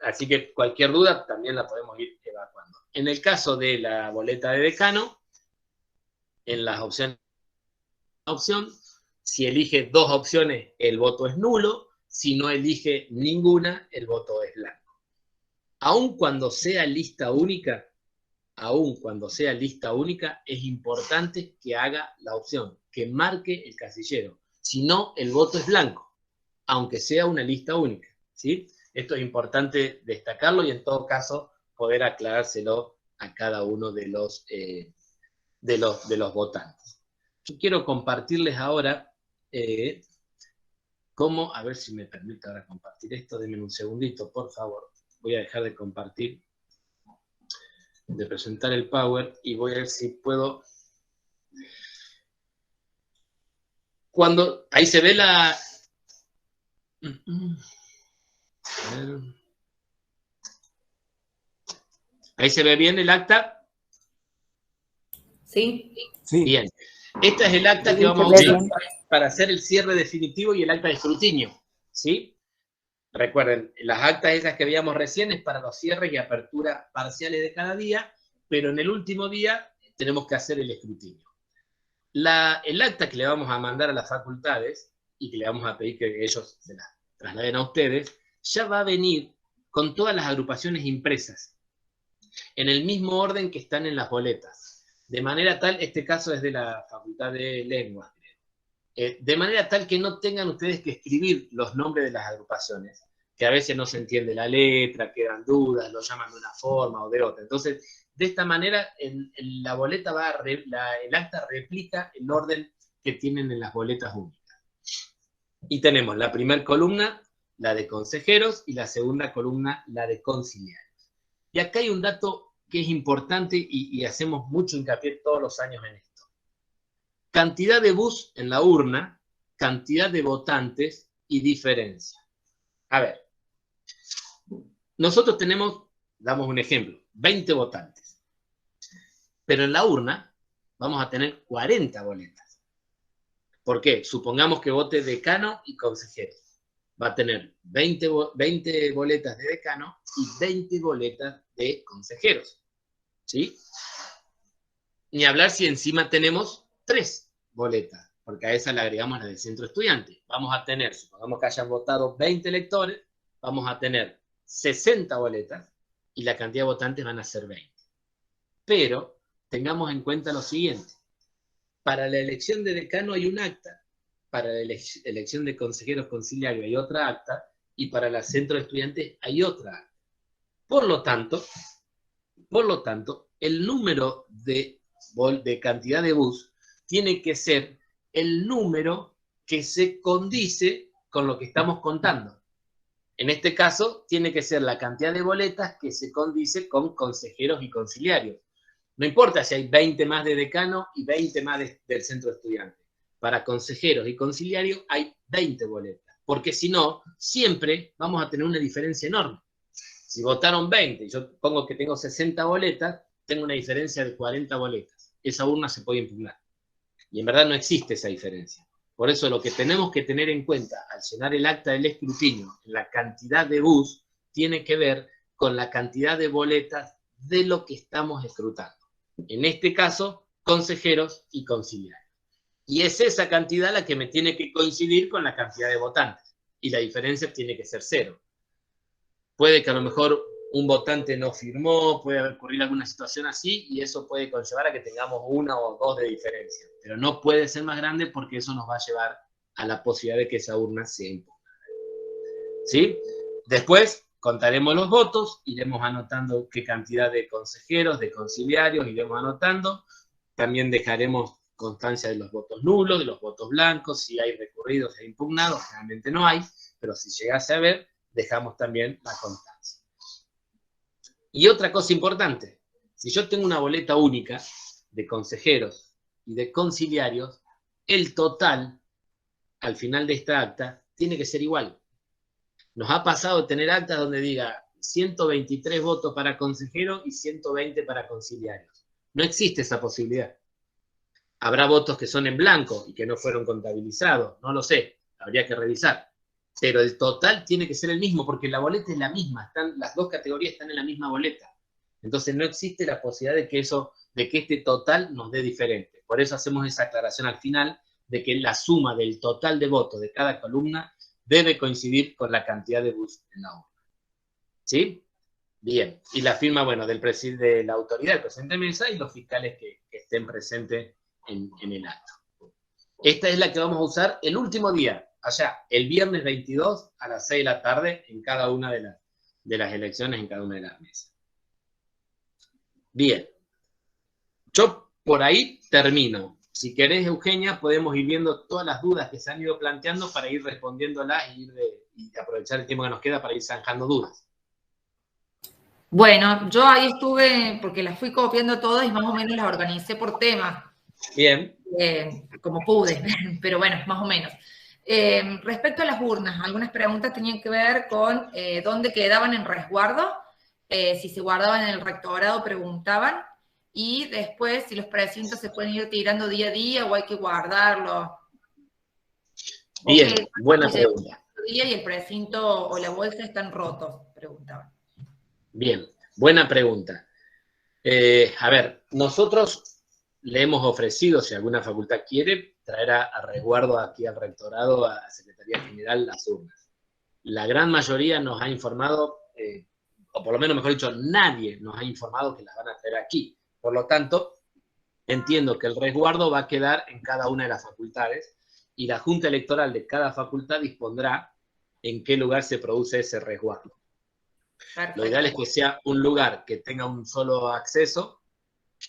Así que cualquier duda también la podemos ir evacuando. En el caso de la boleta de decano, en las opciones, si elige 2 opciones, el voto es nulo. Si no elige ninguna, el voto es blanco. Aun cuando sea lista única, es importante que haga la opción, que marque el casillero. Si no, el voto es blanco, aunque sea una lista única, ¿sí? Esto es importante destacarlo y en todo caso poder aclarárselo a cada uno de los votantes. Yo quiero compartirles ahora cómo, a ver si me permite ahora compartir esto, denme un segundito, por favor. Voy a dejar de compartir, de presentar el Power y voy a ver si puedo. Cuando, ahí se ve la... Ahí se ve bien el acta. Sí. Bien. Esta es el acta que vamos a usar para hacer el cierre definitivo y el acta de escrutinio, ¿sí? Recuerden, las actas esas que veíamos recién es para los cierres y aperturas parciales de cada día, pero en el último día tenemos que hacer el escrutinio. El acta que le vamos a mandar a las facultades y que le vamos a pedir que ellos se la trasladen a ustedes, ya va a venir con todas las agrupaciones impresas, en el mismo orden que están en las boletas. De manera tal, este caso es de la Facultad de Lenguas, de manera tal que no tengan ustedes que escribir los nombres de las agrupaciones, que a veces no se entiende la letra, quedan dudas, lo llaman de una forma o de otra. Entonces, de esta manera, en la boleta el acta replica el orden que tienen en las boletas únicas. Y tenemos la primera columna, la de consejeros, y la segunda columna, la de conciliarios. Y acá hay un dato que es importante y hacemos mucho hincapié todos los años en esto. Cantidad de bus en la urna, cantidad de votantes y diferencia. A ver, nosotros tenemos, damos un ejemplo, 20 votantes. Pero en la urna vamos a tener 40 boletas. ¿Por qué? Supongamos que vote decano y consejero. Va a tener 20 boletas de decano y 20 boletas de consejeros. ¿Sí? Ni hablar si encima tenemos 3 boletas, porque a esa le agregamos la del centro estudiante. Vamos a tener, supongamos que hayan votado 20 electores, vamos a tener 60 boletas y la cantidad de votantes van a ser 20. Pero tengamos en cuenta lo siguiente. Para la elección de decano hay un acta, para la elección de consejeros conciliarios hay otra acta, y para la centro de estudiantes hay otra acta. Por lo tanto, el número de cantidad de bus tiene que ser el número que se condice con lo que estamos contando. En este caso, tiene que ser la cantidad de boletas que se condice con consejeros y conciliarios. No importa si hay 20 más de decano y 20 más del centro de estudiantes. Para consejeros y conciliarios hay 20 boletas, porque si no, siempre vamos a tener una diferencia enorme. Si votaron 20 y yo pongo que tengo 60 boletas, tengo una diferencia de 40 boletas. Esa urna se puede impugnar. Y en verdad no existe esa diferencia. Por eso lo que tenemos que tener en cuenta al llenar el acta del escrutinio, la cantidad de bus, tiene que ver con la cantidad de boletas de lo que estamos escrutando. En este caso, consejeros y conciliarios. Y es esa cantidad la que me tiene que coincidir con la cantidad de votantes. Y la diferencia tiene que ser 0. Puede que a lo mejor un votante no firmó, puede ocurrir alguna situación así, y eso puede conllevar a que tengamos 1 o 2 de diferencia. Pero no puede ser más grande porque eso nos va a llevar a la posibilidad de que esa urna sea impugnada. ¿Sí? Después contaremos los votos, iremos anotando qué cantidad de consejeros, de conciliarios, iremos anotando. También dejaremos constancia de los votos nulos, de los votos blancos, si hay recurridos e impugnados, realmente no hay, pero si llegase a haber, dejamos también la constancia. Y otra cosa importante, si yo tengo una boleta única de consejeros y de conciliarios, el total, al final de esta acta, tiene que ser igual. Nos ha pasado tener actas donde diga 123 votos para consejeros y 120 para conciliarios. No existe esa posibilidad. Habrá votos que son en blanco y que no fueron contabilizados, no lo sé, habría que revisar. pero el total tiene que ser el mismo, porque la boleta es la misma, las dos categorías están en la misma boleta. Entonces no existe la posibilidad de que este total nos dé diferente. Por eso hacemos esa aclaración al final, de que la suma del total de votos de cada columna debe coincidir con la cantidad de votos en la urna. ¿Sí? Bien. Y la firma, bueno, de la autoridad, del presidente de mesa, y los fiscales que estén presentes en el acto. Esta es la que vamos a usar el último día, allá, el viernes 22 a las 6 de la tarde, en cada una de las elecciones, en cada una de las mesas. Bien. Yo por ahí termino. Si querés, Eugenia, podemos ir viendo todas las dudas que se han ido planteando para ir respondiéndolas y aprovechar el tiempo que nos queda para ir zanjando dudas. Bueno, yo ahí estuve, porque las fui copiando todas y más o menos las organicé por tema. Bien. Como pude, pero bueno, más o menos. Respecto a las urnas, algunas preguntas tenían que ver con dónde quedaban en resguardo, si se guardaban en el rectorado, preguntaban, y después si los precintos se pueden ir tirando día a día o hay que guardarlo. Bien, buena pregunta. Y el precinto o la bolsa están rotos, preguntaban. Bien, buena pregunta. A ver, nosotros le hemos ofrecido, si alguna facultad quiere, traer a resguardo aquí al rectorado, a la Secretaría General, las urnas. La gran mayoría nos ha informado, o por lo menos, mejor dicho, nadie nos ha informado que las van a traer aquí. Por lo tanto, entiendo que el resguardo va a quedar en cada una de las facultades y la Junta Electoral de cada facultad dispondrá en qué lugar se produce ese resguardo. Perfecto. Lo ideal es que sea un lugar que tenga un solo acceso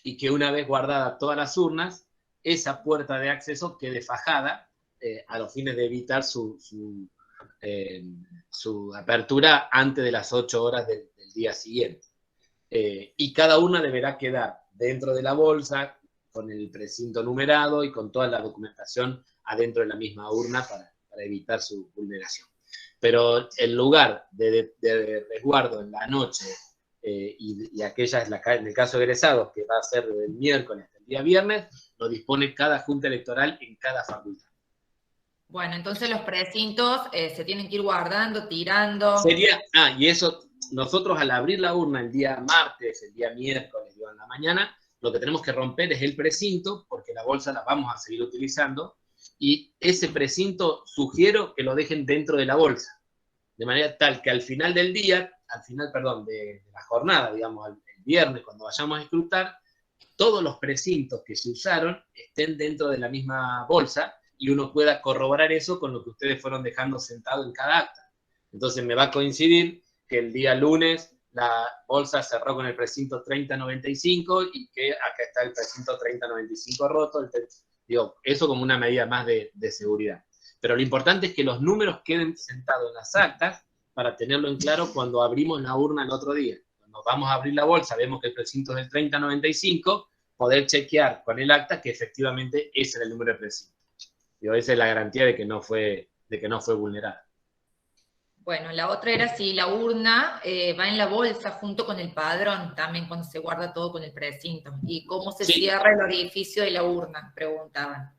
y que una vez guardadas todas las urnas, esa puerta de acceso quede fajada a los fines de evitar su apertura antes de las 8 horas del día siguiente. Y cada una deberá quedar dentro de la bolsa, con el precinto numerado y con toda la documentación adentro de la misma urna para evitar su vulneración. Pero el lugar de resguardo en la noche y aquella, en el caso de egresados, que va a ser del miércoles hasta el día viernes, lo dispone cada junta electoral en cada facultad. Bueno, entonces los precintos se tienen que ir guardando, tirando. Y eso, nosotros al abrir la urna el día martes, el día miércoles, en la mañana, lo que tenemos que romper es el precinto, porque la bolsa la vamos a seguir utilizando, y ese precinto sugiero que lo dejen dentro de la bolsa, de manera tal que al final del día, de la jornada, digamos, el viernes, cuando vayamos a escrutar, todos los precintos que se usaron estén dentro de la misma bolsa y uno pueda corroborar eso con lo que ustedes fueron dejando sentado en cada acta. Entonces me va a coincidir que el día lunes la bolsa cerró con el precinto 3095 y que acá está el precinto 3095 roto. Digo, eso como una medida más de seguridad. Pero lo importante es que los números queden sentados en las actas para tenerlo en claro cuando abrimos la urna el otro día. Cuando vamos a abrir la bolsa, vemos que el precinto es el 3095, poder chequear con el acta que efectivamente ese era el número de precinto. Digo, esa es la garantía de que no fue vulnerada. Bueno, la otra era si la urna va en la bolsa junto con el padrón, también cuando se guarda todo con el precinto. ¿Y cómo se cierra el orificio de la urna? Preguntaban.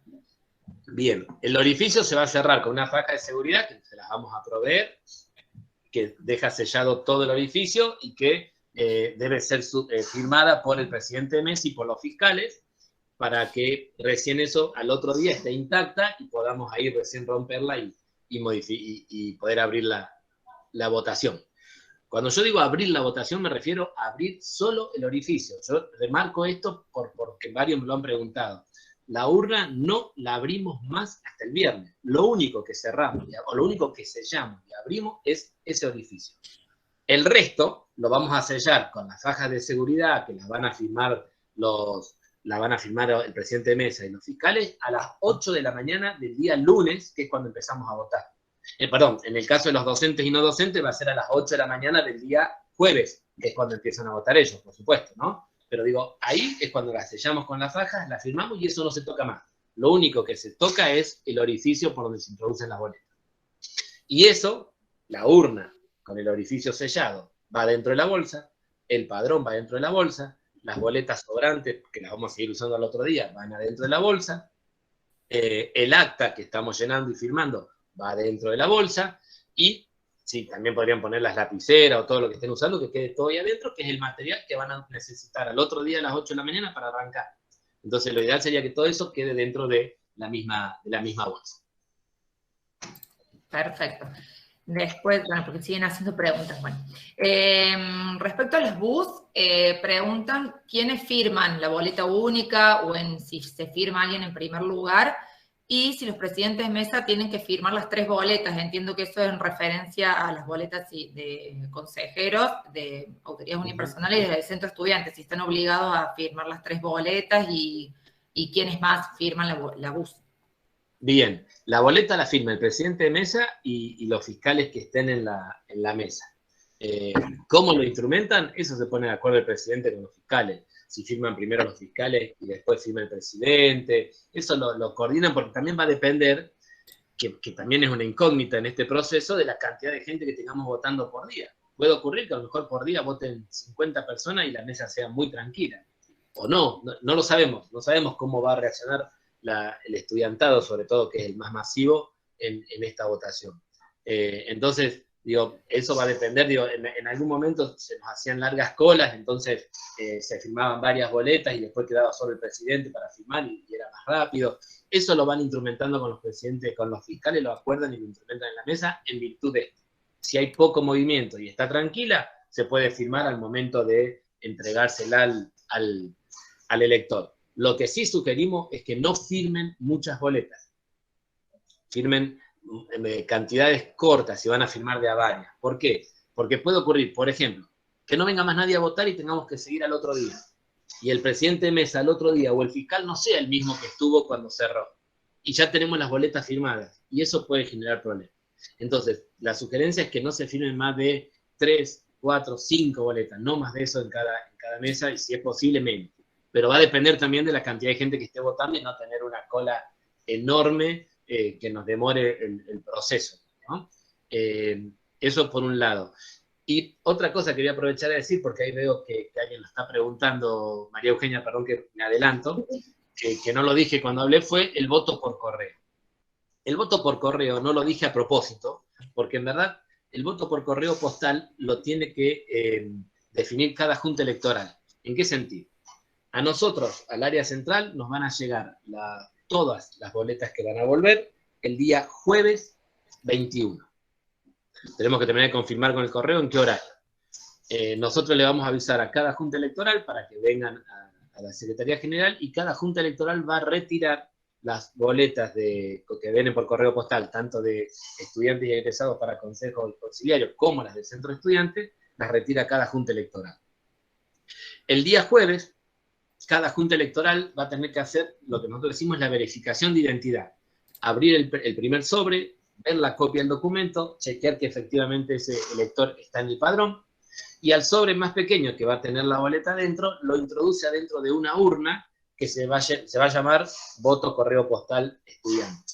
Bien, el orificio se va a cerrar con una faja de seguridad que se las vamos a proveer, que deja sellado todo el orificio y que debe ser firmada por el presidente de mesa y por los fiscales para que recién eso al otro día esté intacta y podamos ahí recién romperla y poder abrir la votación. Cuando yo digo abrir la votación me refiero a abrir solo el orificio. Yo remarco esto porque varios me lo han preguntado. La urna no la abrimos más hasta el viernes. Lo único que cerramos o lo único que sellamos y abrimos es ese orificio. El resto lo vamos a sellar con las fajas de seguridad que las van a firmar el presidente de mesa y los fiscales a las 8 de la mañana del día lunes, que es cuando empezamos a votar. En el caso de los docentes y no docentes va a ser a las 8 de la mañana del día jueves, que es cuando empiezan a votar ellos, por supuesto, ¿no? Pero digo, ahí es cuando las sellamos con las fajas, las firmamos y eso no se toca más. Lo único que se toca es el orificio por donde se introducen las boletas. Y eso, la urna con el orificio sellado, va dentro de la bolsa, el padrón va dentro de la bolsa, las boletas sobrantes, que las vamos a seguir usando al otro día, van adentro de la bolsa, el acta que estamos llenando y firmando va dentro de la bolsa, Y sí, también podrían poner las lapiceras o todo lo que estén usando, que quede todo ahí adentro, que es el material que van a necesitar al otro día a las 8 de la mañana para arrancar. Entonces, lo ideal sería que todo eso quede dentro de la misma bolsa. Perfecto. Después, bueno, porque siguen haciendo preguntas. Bueno, respecto a los bus, preguntan quiénes firman la boleta única o si se firma alguien en primer lugar y si los presidentes de mesa tienen que firmar las 3 boletas. Entiendo que eso es en referencia a las boletas de consejeros, de autoridades unipersonales y del centro estudiantes, si están obligados a firmar las 3 boletas y quiénes más firman la bus. Bien, la boleta la firma el presidente de mesa y los fiscales que estén en la mesa. ¿Cómo lo instrumentan? Eso se pone de acuerdo el presidente con los fiscales. Si firman primero los fiscales y después firma el presidente. Eso lo coordinan porque también va a depender, que también es una incógnita en este proceso, de la cantidad de gente que tengamos votando por día. Puede ocurrir que a lo mejor por día voten 50 personas y la mesa sea muy tranquila. O no lo sabemos. No sabemos cómo va a reaccionar el estudiantado, sobre todo, que es el más masivo en esta votación. Entonces, digo, eso va a depender, digo, en algún momento se nos hacían largas colas, entonces se firmaban varias boletas y después quedaba solo el presidente para firmar y era más rápido. Eso lo van instrumentando con los presidentes, con los fiscales, lo acuerdan y lo instrumentan en la mesa en virtud de esto. Si hay poco movimiento y está tranquila, se puede firmar al momento de entregársela al elector. Lo que sí sugerimos es que no firmen muchas boletas. Firmen cantidades cortas y van a firmar de a varias. ¿Por qué? Porque puede ocurrir, por ejemplo, que no venga más nadie a votar y tengamos que seguir al otro día. Y el presidente de mesa al otro día o el fiscal no sea el mismo que estuvo cuando cerró. Y ya tenemos las boletas firmadas. Y eso puede generar problemas. Entonces, la sugerencia es que no se firmen más de 3, 4, 5 boletas. No más de eso en cada mesa y si es posible menos. Pero va a depender también de la cantidad de gente que esté votando y no tener una cola enorme que nos demore el proceso, ¿no? Eso por un lado. Y otra cosa que quería aprovechar a decir, porque ahí veo que alguien lo está preguntando, María Eugenia, perdón que me adelanto, que no lo dije cuando hablé, fue el voto por correo. El voto por correo no lo dije a propósito, porque en verdad el voto por correo postal lo tiene que definir cada junta electoral. ¿En qué sentido? A nosotros, al área central, nos van a llegar todas las boletas que van a volver el día jueves 21. Tenemos que terminar de confirmar con el correo en qué horario. Nosotros le vamos a avisar a cada junta electoral para que vengan a la Secretaría General y cada junta electoral va a retirar las boletas que vienen por correo postal, tanto de estudiantes y egresados para consejos auxiliarios como las del centro de estudiantes, las retira cada junta electoral. El día jueves, cada junta electoral va a tener que hacer lo que nosotros decimos la verificación de identidad. Abrir el primer sobre, ver la copia del documento, chequear que efectivamente ese elector está en el padrón, y al sobre más pequeño que va a tener la boleta adentro, lo introduce adentro de una urna que se va a llamar voto correo postal estudiante.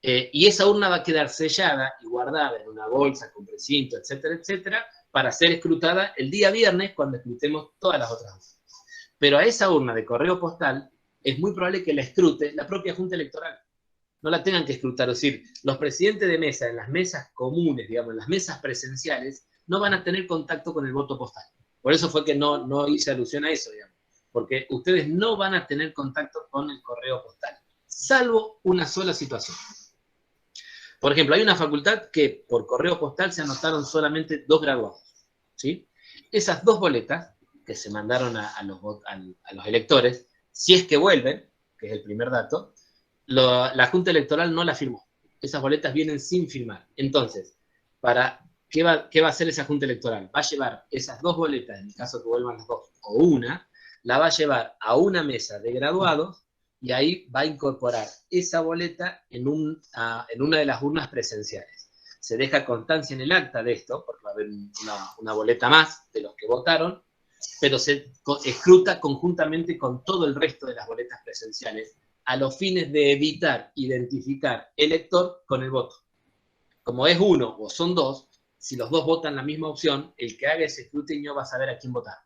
Y esa urna va a quedar sellada y guardada en una bolsa con precinto, etcétera, etcétera, para ser escrutada el día viernes cuando escrutemos todas las otras urnas. Pero a esa urna de correo postal es muy probable que la escrute la propia Junta Electoral. No la tengan que escrutar. Es decir, los presidentes de mesa en las mesas comunes, digamos, en las mesas presenciales, no van a tener contacto con el voto postal. Por eso fue que no hice alusión a eso, digamos. Porque ustedes no van a tener contacto con el correo postal, salvo una sola situación. Por ejemplo, hay una facultad que por correo postal se anotaron solamente 2 graduados, ¿sí? Esas 2 boletas que se mandaron a los electores, si es que vuelven, que es el primer dato, la Junta Electoral no la firmó. Esas boletas vienen sin firmar. Entonces, ¿qué va a hacer esa Junta Electoral? Va a llevar esas 2 boletas, en el caso que vuelvan las 2, o una, la va a llevar a una mesa de graduados y ahí va a incorporar esa boleta en una de las urnas presenciales. Se deja constancia en el acta de esto, porque va a haber una boleta más de los que votaron, pero se escruta conjuntamente con todo el resto de las boletas presenciales a los fines de evitar identificar elector con el voto. Como es uno o son 2, si los 2 votan la misma opción, el que haga ese escrutinio va a saber a quién votar.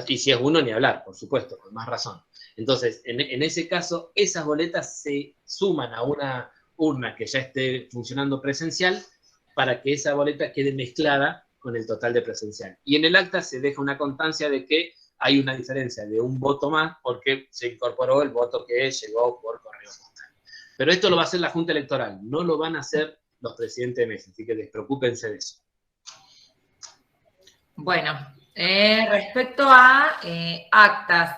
Y si es uno, ni hablar, por supuesto, con más razón. Entonces, en ese caso, esas boletas se suman a una urna que ya esté funcionando presencial para que esa boleta quede mezclada con el total de presencial. Y en el acta se deja una constancia de que hay una diferencia de un voto más porque se incorporó el voto que llegó por correo postal. Pero esto lo va a hacer la Junta Electoral, no lo van a hacer los presidentes de mesa, así que despreocúpense de eso. Bueno, respecto a actas,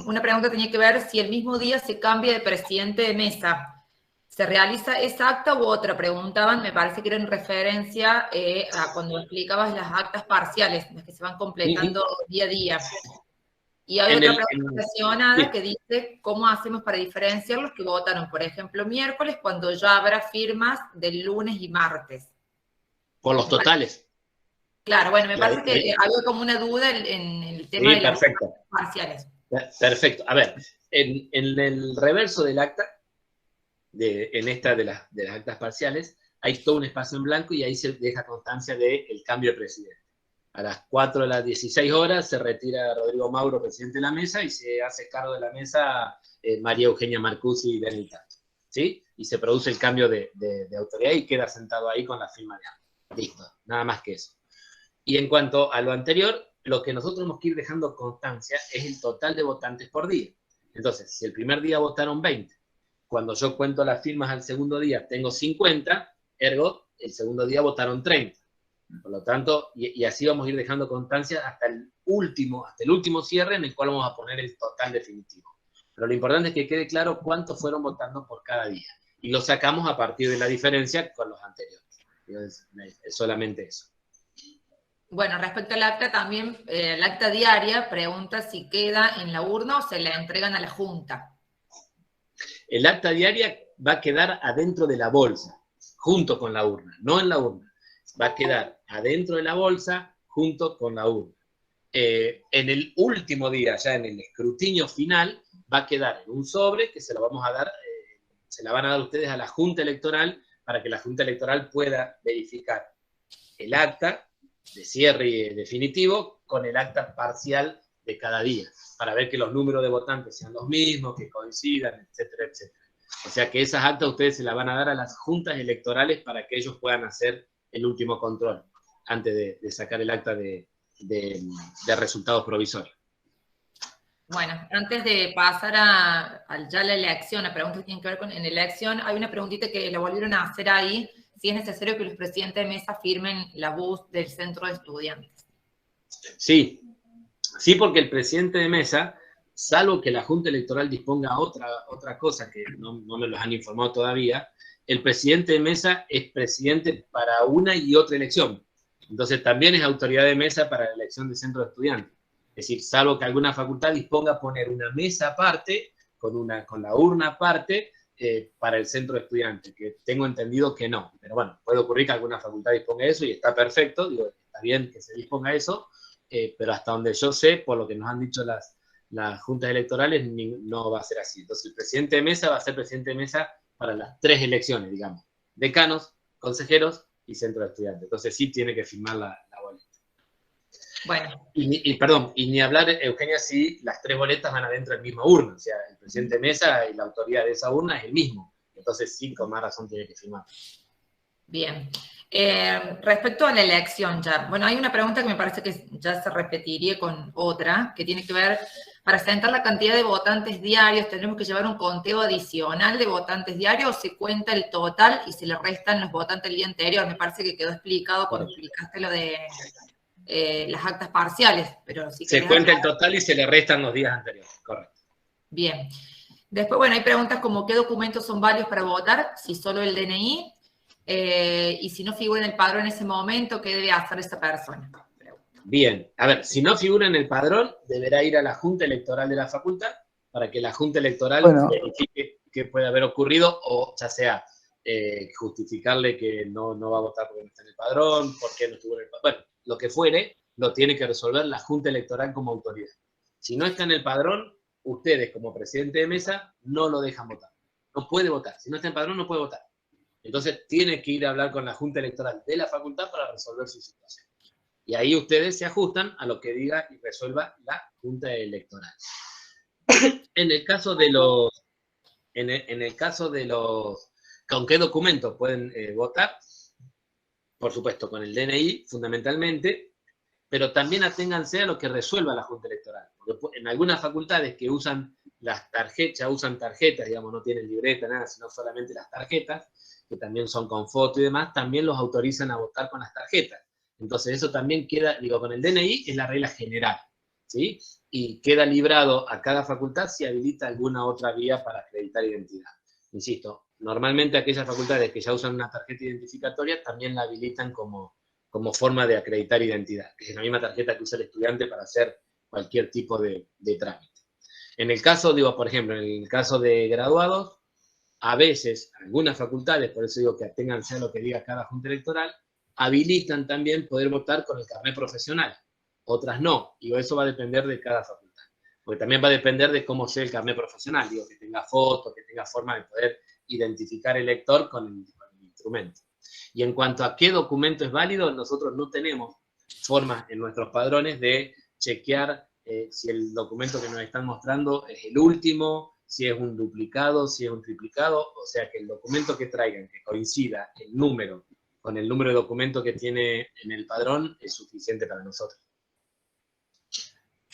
una pregunta tenía que ver si el mismo día se cambia de presidente de mesa. ¿Se realiza esa acta u otra? Preguntaban, me parece que era en referencia a cuando explicabas las actas parciales, las que se van completando día a día. Y hay otra pregunta relacionada que dice, ¿cómo hacemos para diferenciar los que votaron, por ejemplo, miércoles, cuando ya habrá firmas del lunes y martes? Por los totales. Claro, bueno, me parece que había como una duda en el tema de las actas parciales. Perfecto. A ver, en el reverso del acta, en esta de las actas parciales, hay todo un espacio en blanco y ahí se deja constancia del cambio de presidente. A las 4 de las 16 horas se retira Rodrigo Mauro, presidente de la mesa, y se hace cargo de la mesa María Eugenia Marcucci y Dani Tato, ¿sí? Y se produce el cambio de autoridad y queda sentado ahí con la firma de ambos. Listo, nada más que eso. Y en cuanto a lo anterior, lo que nosotros tenemos que ir dejando constancia es el total de votantes por día. Entonces, si el primer día votaron 20, cuando yo cuento las firmas al segundo día tengo 50, ergo, el segundo día votaron 30. Por lo tanto, y así vamos a ir dejando constancia hasta el último cierre en el cual vamos a poner el total definitivo. Pero lo importante es que quede claro cuántos fueron votando por cada día. Y lo sacamos a partir de la diferencia con los anteriores. Es solamente eso. Bueno, respecto al acta también, el acta diaria pregunta si queda en la urna o se la entregan a la Junta. El acta diaria va a quedar adentro de la bolsa, junto con la urna, no en la urna. Va a quedar adentro de la bolsa, junto con la urna. En el último día, ya en el escrutinio final, va a quedar en un sobre que se lo vamos a dar, se la van a dar ustedes a la Junta Electoral para que la Junta Electoral pueda verificar el acta de cierre definitivo con el acta parcial de cada día, para ver que los números de votantes sean los mismos, que coincidan, etcétera, etcétera. O sea que esas actas ustedes se las van a dar a las juntas electorales para que ellos puedan hacer el último control antes de sacar el acta de resultados provisorios. Bueno, antes de pasar a ya la elección, a preguntas que tienen que ver con en elección, hay una preguntita que la volvieron a hacer ahí, si es necesario que los presidentes de mesa firmen la voz del centro de estudiantes. Sí, porque el presidente de mesa, salvo que la Junta Electoral disponga otra cosa que no me los han informado todavía, el presidente de mesa es presidente para una y otra elección. Entonces también es autoridad de mesa para la elección de centro de estudiantes. Es decir, salvo que alguna facultad disponga poner una mesa aparte, con la urna aparte, para el centro de estudiantes, que tengo entendido que no. Pero bueno, puede ocurrir que alguna facultad disponga eso y está perfecto, digo, está bien que se disponga eso, pero hasta donde yo sé, por lo que nos han dicho las juntas electorales, no va a ser así. Entonces el presidente de mesa va a ser presidente de mesa para las 3 elecciones, digamos, decanos, consejeros y centro de estudiantes. Entonces sí tiene que firmar la boleta. Bueno. Y ni hablar, Eugenia, si las 3 boletas van adentro del misma urna. O sea, el presidente de mesa y la autoridad de esa urna es el mismo. Entonces sí, con más razón tiene que firmar. Bien. Respecto a la elección ya, bueno, hay una pregunta que me parece que ya se repetiría con otra, que tiene que ver, para sentar la cantidad de votantes diarios, ¿tendremos que llevar un conteo adicional de votantes diarios o se cuenta el total y se le restan los votantes del día anterior? Me parece que quedó explicado cuando explicaste lo de las actas parciales, pero si se cuenta el total y se le restan los días anteriores, correcto. Bien. Después, bueno, hay preguntas como ¿qué documentos son válidos para votar? Si solo el DNI. Y si no figura en el padrón en ese momento, ¿qué debe hacer esa persona? Bien, a ver, si no figura en el padrón, deberá ir a la Junta Electoral de la facultad para que la Junta Electoral verifique qué puede haber ocurrido o ya sea justificarle que no va a votar porque no está en el padrón, porque no estuvo en el padrón. Bueno, lo que fuere, lo tiene que resolver la Junta Electoral como autoridad. Si no está en el padrón, ustedes como presidente de mesa no lo dejan votar. No puede votar. Si no está en el padrón, no puede votar. Entonces, tiene que ir a hablar con la Junta Electoral de la facultad para resolver su situación. Y ahí ustedes se ajustan a lo que diga y resuelva la Junta Electoral. En el caso de los... ¿Con qué documentos pueden votar? por supuesto, con el DNI fundamentalmente, pero también aténganse a lo que resuelva la Junta Electoral. Porque en algunas facultades que usan las tarjetas, ya usan tarjetas, digamos, no tienen libreta, nada, sino solamente las tarjetas, que también son con foto y demás, también los autorizan a votar con las tarjetas. Entonces eso también queda, digo, con el DNI es la regla general, ¿sí? Y queda librado a cada facultad si habilita alguna otra vía para acreditar identidad. Insisto, normalmente aquellas facultades que ya usan una tarjeta identificatoria también la habilitan como forma de acreditar identidad, que es la misma tarjeta que usa el estudiante para hacer cualquier tipo de trámite. En el caso, digo, por ejemplo, en el caso de graduados, a veces algunas facultades, por eso digo que aténganse a lo que diga cada junta electoral, habilitan también poder votar con el carnet profesional. Otras no, y eso va a depender de cada facultad. Porque también va a depender de cómo sea el carnet profesional, digo, que tenga fotos, que tenga forma de poder identificar el lector con el instrumento. Y en cuanto a qué documento es válido, nosotros no tenemos forma en nuestros padrones de chequear si el documento que nos están mostrando es el último, si es un duplicado, si es un triplicado, o sea que el documento que traigan, que coincida el número con el número de documento que tiene en el padrón, es suficiente para nosotros.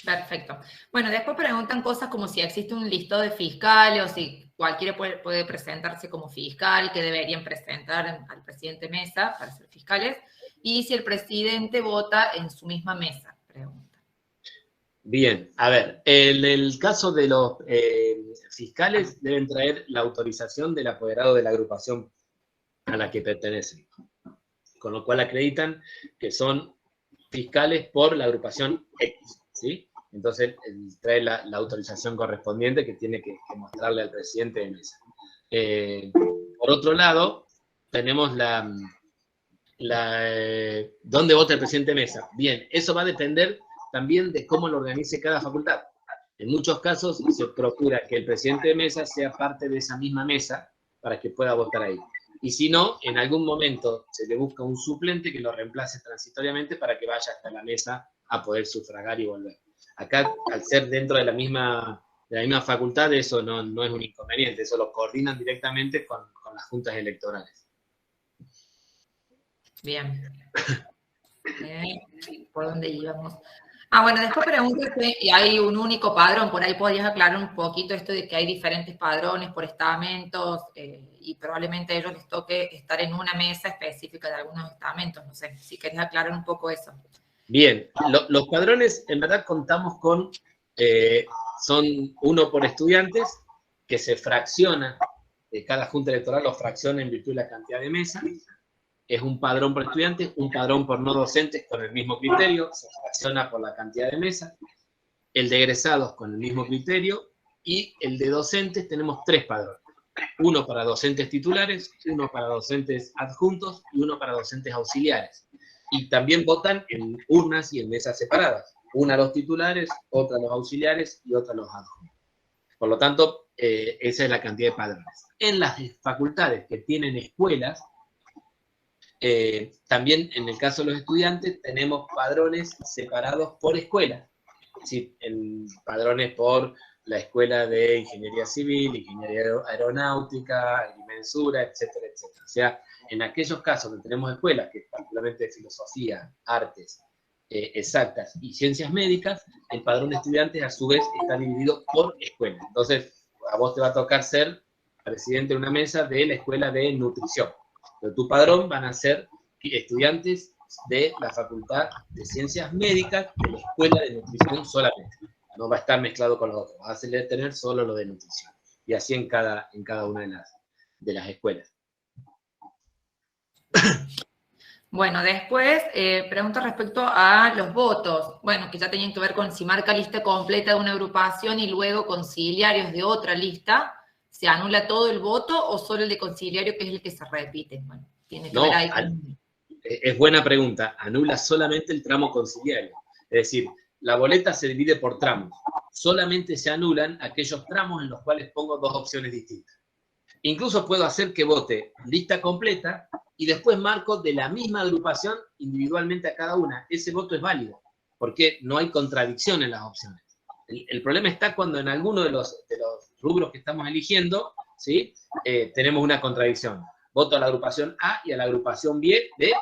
Perfecto. Bueno, después preguntan cosas como si existe un listado de fiscales o si cualquiera puede presentarse como fiscal, que deberían presentar al presidente Mesa para ser fiscales, y si el presidente vota en su misma mesa, pregunta. Bien, a ver, en el caso de los fiscales deben traer la autorización del apoderado de la agrupación a la que pertenecen, con lo cual acreditan que son fiscales por la agrupación X, ¿sí? Entonces, trae la autorización correspondiente que tiene que mostrarle al presidente de mesa. Por otro lado, tenemos ¿dónde vota el presidente de mesa? Bien, eso va a depender también de cómo lo organice cada facultad. En muchos casos se procura que el presidente de mesa sea parte de esa misma mesa para que pueda votar ahí. Y si no, en algún momento se le busca un suplente que lo reemplace transitoriamente para que vaya hasta la mesa a poder sufragar y volver. Acá, al ser dentro de la misma facultad, eso no es un inconveniente, eso lo coordinan directamente con las juntas electorales. Bien. ¿Por dónde íbamos? Bueno, después preguntas si hay un único padrón, por ahí podrías aclarar un poquito esto de que hay diferentes padrones por estamentos y probablemente a ellos les toque estar en una mesa específica de algunos estamentos, no sé, si querés aclarar un poco eso. Bien, los padrones en verdad contamos con, son uno por estudiantes, que se fracciona, cada junta electoral lo fracciona en virtud de la cantidad de mesas. Es un padrón por estudiantes, un padrón por no docentes con el mismo criterio, se fracciona por la cantidad de mesas. El de egresados con el mismo criterio, y el de docentes tenemos 3 padrones. Uno para docentes titulares, uno para docentes adjuntos y uno para docentes auxiliares. Y también votan en urnas y en mesas separadas. Una a los titulares, otra a los auxiliares y otra a los adjuntos. Por lo tanto, esa es la cantidad de padrones. En las facultades que tienen escuelas, también en el caso de los estudiantes tenemos padrones separados por escuela. Es decir, padrones por la escuela de ingeniería civil, ingeniería aeronáutica, agrimensura, etcétera, etcétera. O sea, en aquellos casos que tenemos escuelas, que particularmente de filosofía, artes, exactas y ciencias médicas, el padrón de estudiantes a su vez está dividido por escuela. Entonces, a vos te va a tocar ser presidente de una mesa de la escuela de nutrición. Pero tu padrón van a ser estudiantes de la Facultad de Ciencias Médicas, de la Escuela de Nutrición solamente. No va a estar mezclado con los otros, va a tener solo lo de nutrición. Y así en cada una de las escuelas. Bueno, después pregunta respecto a los votos. Bueno, que ya tenían que ver con si marca lista completa de una agrupación y luego conciliarios de otra lista, ¿se anula todo el voto o solo el de conciliario, que es el que se repite? Bueno, tiene que ver ahí con... Es buena pregunta. Anula solamente el tramo conciliario. Es decir, la boleta se divide por tramos. Solamente se anulan aquellos tramos en los cuales pongo 2 opciones distintas. Incluso puedo hacer que vote lista completa y después marco de la misma agrupación individualmente a cada una. Ese voto es válido, porque no hay contradicción en las opciones. El problema está cuando en alguno de los rubros que estamos eligiendo, ¿sí? Tenemos una contradicción. voto a la agrupación A y a la agrupación B de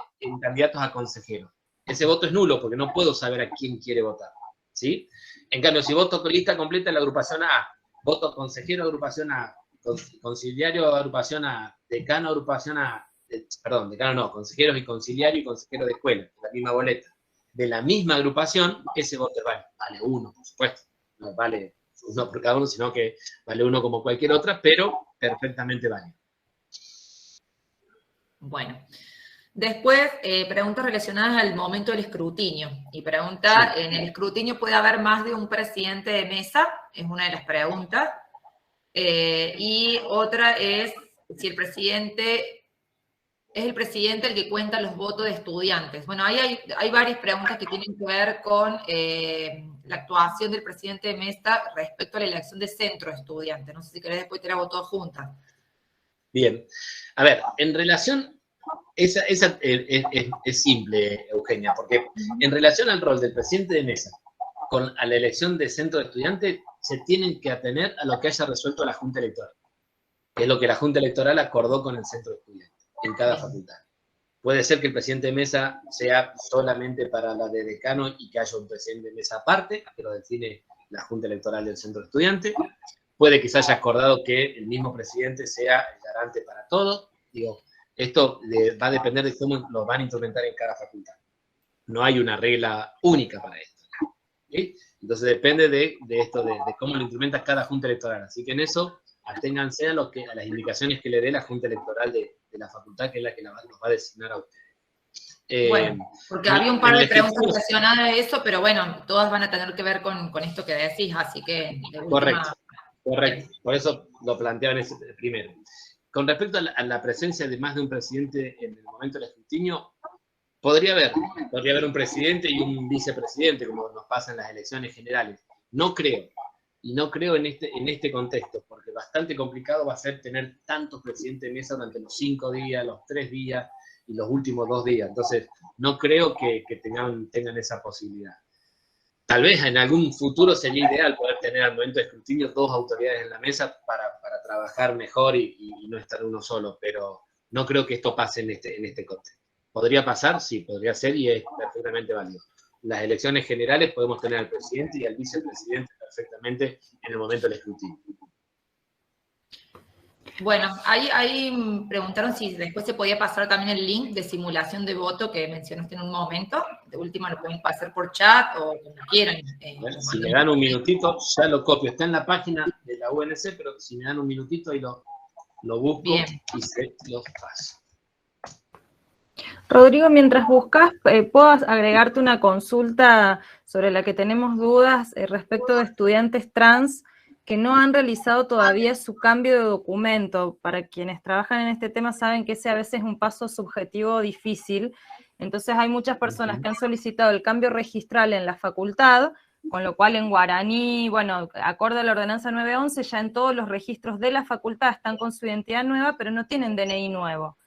candidatos a consejeros. Ese voto es nulo porque no puedo saber a quién quiere votar, ¿sí? En cambio, si voto con lista completa en la agrupación A, voto consejero agrupación A, conciliario agrupación A, decano agrupación A, perdón, decano no, consejeros y conciliario y consejero de escuela, la misma boleta, de la misma agrupación, ese voto vale uno, por supuesto, no vale uno por cada uno, sino que vale uno como cualquier otra, pero perfectamente válido. Bueno. Después, preguntas relacionadas al momento del escrutinio. Y pregunta, ¿en el escrutinio puede haber más de un presidente de mesa? Es una de las preguntas. Y otra es si el presidente es el presidente el que cuenta los votos de estudiantes. Bueno, ahí hay varias preguntas que tienen que ver con la actuación del presidente de mesa respecto a la elección de centro de estudiantes. No sé si querés después tirar votos juntas. Bien. A ver, en relación... Esa es simple, Eugenia, porque en relación al rol del presidente de mesa a la elección de centro de estudiantes, se tienen que atener a lo que haya resuelto la Junta Electoral, que es lo que la Junta Electoral acordó con el centro de estudiantes en cada facultad. Puede ser que el presidente de mesa sea solamente para la de decano y que haya un presidente de mesa aparte, que lo define la Junta Electoral del centro de estudiantes. Puede que se haya acordado que el mismo presidente sea el garante para todo. Digo, esto va a depender de cómo lo van a instrumentar en cada facultad. No hay una regla única para esto, ¿sí? Entonces depende de esto, de cómo lo instrumenta cada Junta Electoral. Así que en eso, aténganse a las indicaciones que le dé la Junta Electoral de la facultad, que es la que nos va a designar a ustedes. Bueno, porque había un par de preguntas relacionadas a eso, pero bueno, todas van a tener que ver con esto que decís, así que... Correcto. Por eso lo planteaban primero. Con respecto a la presencia de más de un presidente en el momento del escrutinio, podría haber un presidente y un vicepresidente, como nos pasa en las elecciones generales. No creo, y no creo en este contexto, porque bastante complicado va a ser tener tantos presidentes de mesa durante los 5 días, los 3 días y los últimos 2 días. Entonces, no creo que tengan esa posibilidad. Tal vez en algún futuro sería ideal poder tener al momento de escrutinio 2 autoridades en la mesa para trabajar mejor y no estar uno solo, pero no creo que esto pase en este contexto. ¿Podría pasar? Sí, podría ser y es perfectamente válido. En las elecciones generales podemos tener al presidente y al vicepresidente perfectamente en el momento del escrutinio. Bueno, ahí preguntaron si después se podía pasar también el link de simulación de voto que mencionaste en un momento. De última lo pueden pasar por chat o como quieran. Bueno, si me dan un minutito, ya lo copio. Está en la página de la UNC, pero si me dan un minutito ahí lo busco. Bien. Y se los paso. Rodrigo, mientras buscas, ¿puedo agregarte una consulta sobre la que tenemos dudas respecto de estudiantes trans que no han realizado todavía su cambio de documento? Para quienes trabajan en este tema saben que ese a veces es un paso subjetivo difícil. Entonces hay muchas personas que han solicitado el cambio registral en la facultad, con lo cual en guaraní, bueno, acorde a la ordenanza 911, ya en todos los registros de la facultad están con su identidad nueva, pero no tienen DNI nuevo.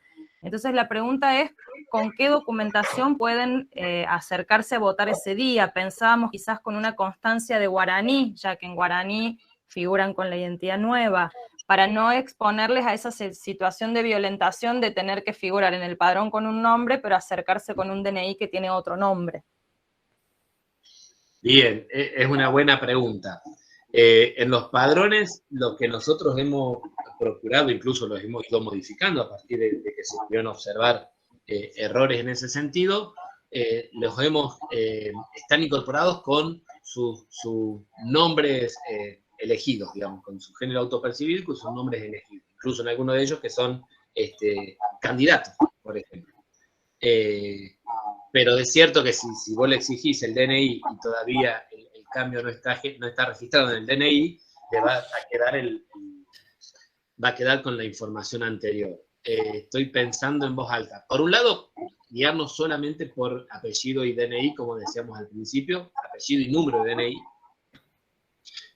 Entonces la pregunta es, ¿con qué documentación pueden acercarse a votar ese día? Pensábamos quizás con una constancia de guaraní, ya que en guaraní figuran con la identidad nueva, para no exponerles a esa situación de violentación de tener que figurar en el padrón con un nombre, pero acercarse con un DNI que tiene otro nombre. Bien, es una buena pregunta. En los padrones, lo que nosotros hemos procurado, incluso los hemos ido modificando a partir de que se pudieron observar errores en ese sentido, están incorporados con sus nombres elegidos, digamos, con su género autopercibido y con sus nombres elegidos. Incluso en algunos de ellos que son candidatos, por ejemplo. Pero es cierto que si vos le exigís el DNI y todavía el cambio no está registrado en el DNI, le va a quedar con la información anterior. Estoy pensando en voz alta. Por un lado, guiarnos solamente por apellido y DNI, como decíamos al principio, apellido y número de DNI,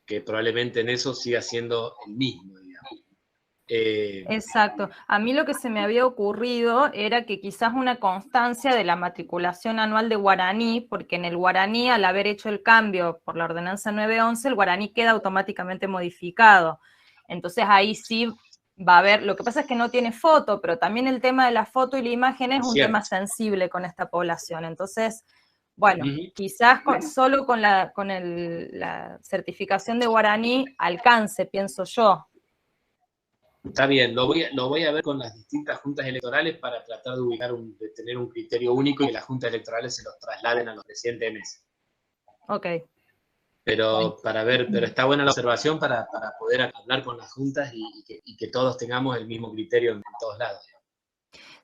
que probablemente en eso siga siendo el mismo, digamos. Exacto. A mí lo que se me había ocurrido era que quizás una constancia de la matriculación anual de guaraní, porque en el guaraní, al haber hecho el cambio por la ordenanza 911, el guaraní queda automáticamente modificado. Entonces ahí sí va a haber, lo que pasa es que no tiene foto, pero también el tema de la foto y la imagen es un Cierto. tema sensible con esta población. Entonces, bueno, Ujú. quizás solo con la certificación de guaraní alcance, pienso yo. Está bien, lo voy a ver con las distintas juntas electorales para tratar de ubicar de tener un criterio único y que las juntas electorales se los trasladen a los presidentes de mesa. Ok. Pero está buena la observación para poder hablar con las juntas y que todos tengamos el mismo criterio en todos lados.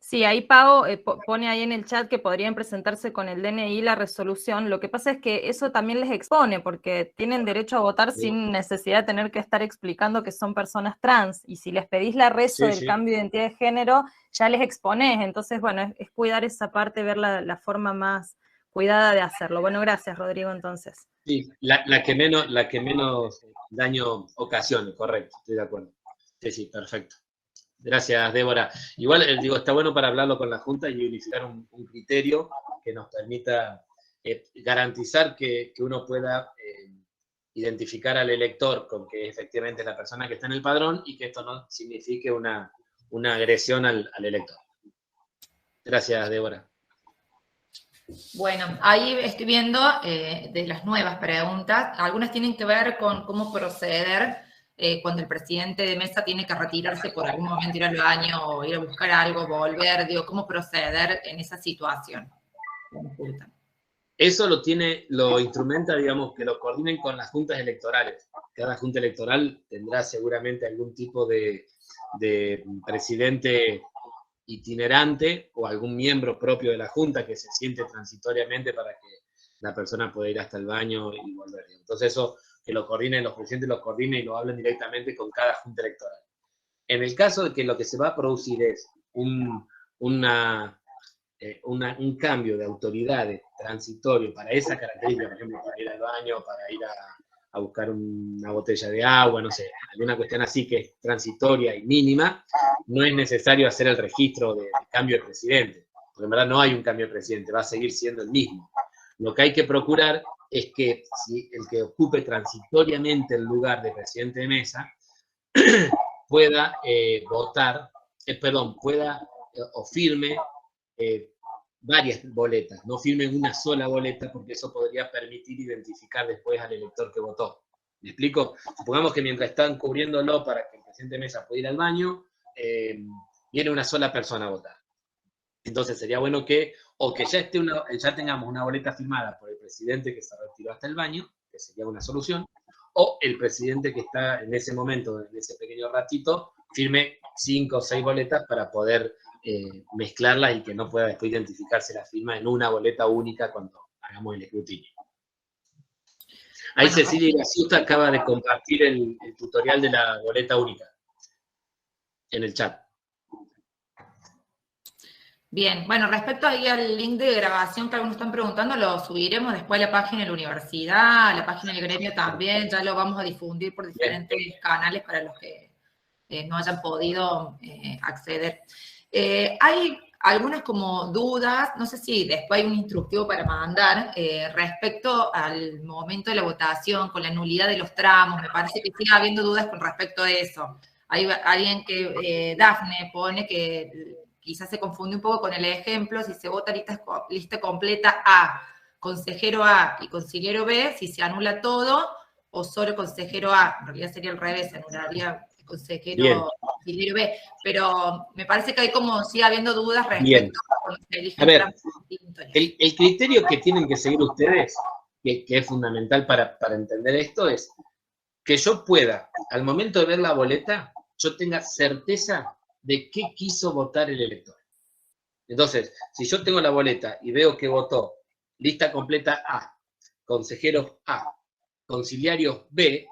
Sí, ahí Pau pone ahí en el chat que podrían presentarse con el DNI la resolución. Lo que pasa es que eso también les expone, porque tienen derecho a votar sin necesidad de tener que estar explicando que son personas trans. Y si les pedís la reso del cambio de identidad de género, ya les exponés. Entonces, bueno, es cuidar esa parte, ver la forma más cuidada de hacerlo. Bueno, gracias, Rodrigo, entonces. Sí, la que menos daño ocasione, correcto, estoy de acuerdo. Sí, perfecto. Gracias, Débora. Igual, digo, está bueno para hablarlo con la Junta y unificar un criterio que nos permita garantizar que uno pueda identificar al elector con que efectivamente es la persona que está en el padrón y que esto no signifique una agresión al elector. Gracias, Débora. Bueno, ahí estoy viendo de las nuevas preguntas. Algunas tienen que ver con cómo proceder cuando el presidente de mesa tiene que retirarse por algún momento, ir al baño o ir a buscar algo, volver, digo, cómo proceder en esa situación. Eso lo instrumenta, digamos, que lo coordinen con las juntas electorales. Cada junta electoral tendrá seguramente algún tipo de presidente itinerante o algún miembro propio de la junta que se siente transitoriamente para que la persona pueda ir hasta el baño y volver. Entonces eso, que lo coordinen, los presidentes lo coordinen y lo hablen directamente con cada junta electoral. En el caso de que lo que se va a producir es un cambio de autoridades transitorio para esa característica, por ejemplo, para ir al baño, para ir a buscar una botella de agua, no sé, alguna cuestión así que es transitoria y mínima, no es necesario hacer el registro de cambio de presidente, porque en verdad no hay un cambio de presidente, va a seguir siendo el mismo. Lo que hay que procurar es que si el que ocupe transitoriamente el lugar de presidente de mesa pueda o firme varias boletas, no firme una sola boleta, porque eso podría permitir identificar después al elector que votó. ¿Me explico? Supongamos que mientras están cubriéndolo para que el presidente de mesa pueda ir al baño, viene una sola persona a votar. Entonces sería bueno que ya tengamos una boleta firmada por el presidente que se retiró hasta el baño, que sería una solución, o el presidente que está en ese momento, en ese pequeño ratito, firme 5 o 6 boletas para poder mezclarlas y que no pueda después identificarse la firma en una boleta única cuando hagamos el escrutinio. Ahí bueno, Cecilia Igasusta acaba de compartir el tutorial de la boleta única en el chat. Bien, bueno, respecto ahí al link de grabación que algunos están preguntando, lo subiremos después a la página de la universidad, a la página del gremio también, ya lo vamos a difundir por diferentes canales para los que no hayan podido acceder. Hay algunas como dudas, no sé si después hay un instructivo para mandar, respecto al momento de la votación, con la nulidad de los tramos, me parece que sigue habiendo dudas con respecto a eso. Hay alguien que, Dafne, pone que quizás se confunde un poco con el ejemplo, si se vota lista completa A, consejero A y consejero B, si se anula todo, o solo consejero A, en realidad sería al revés, se anularía el consejero B, pero me parece que hay como, sigue habiendo dudas respecto a cuando se elige. A ver, el criterio que tienen que seguir ustedes, que es fundamental para entender esto, es que yo pueda, al momento de ver la boleta, yo tenga certeza de qué quiso votar el elector. Entonces, si yo tengo la boleta y veo que votó lista completa A, consejeros A, conciliarios B,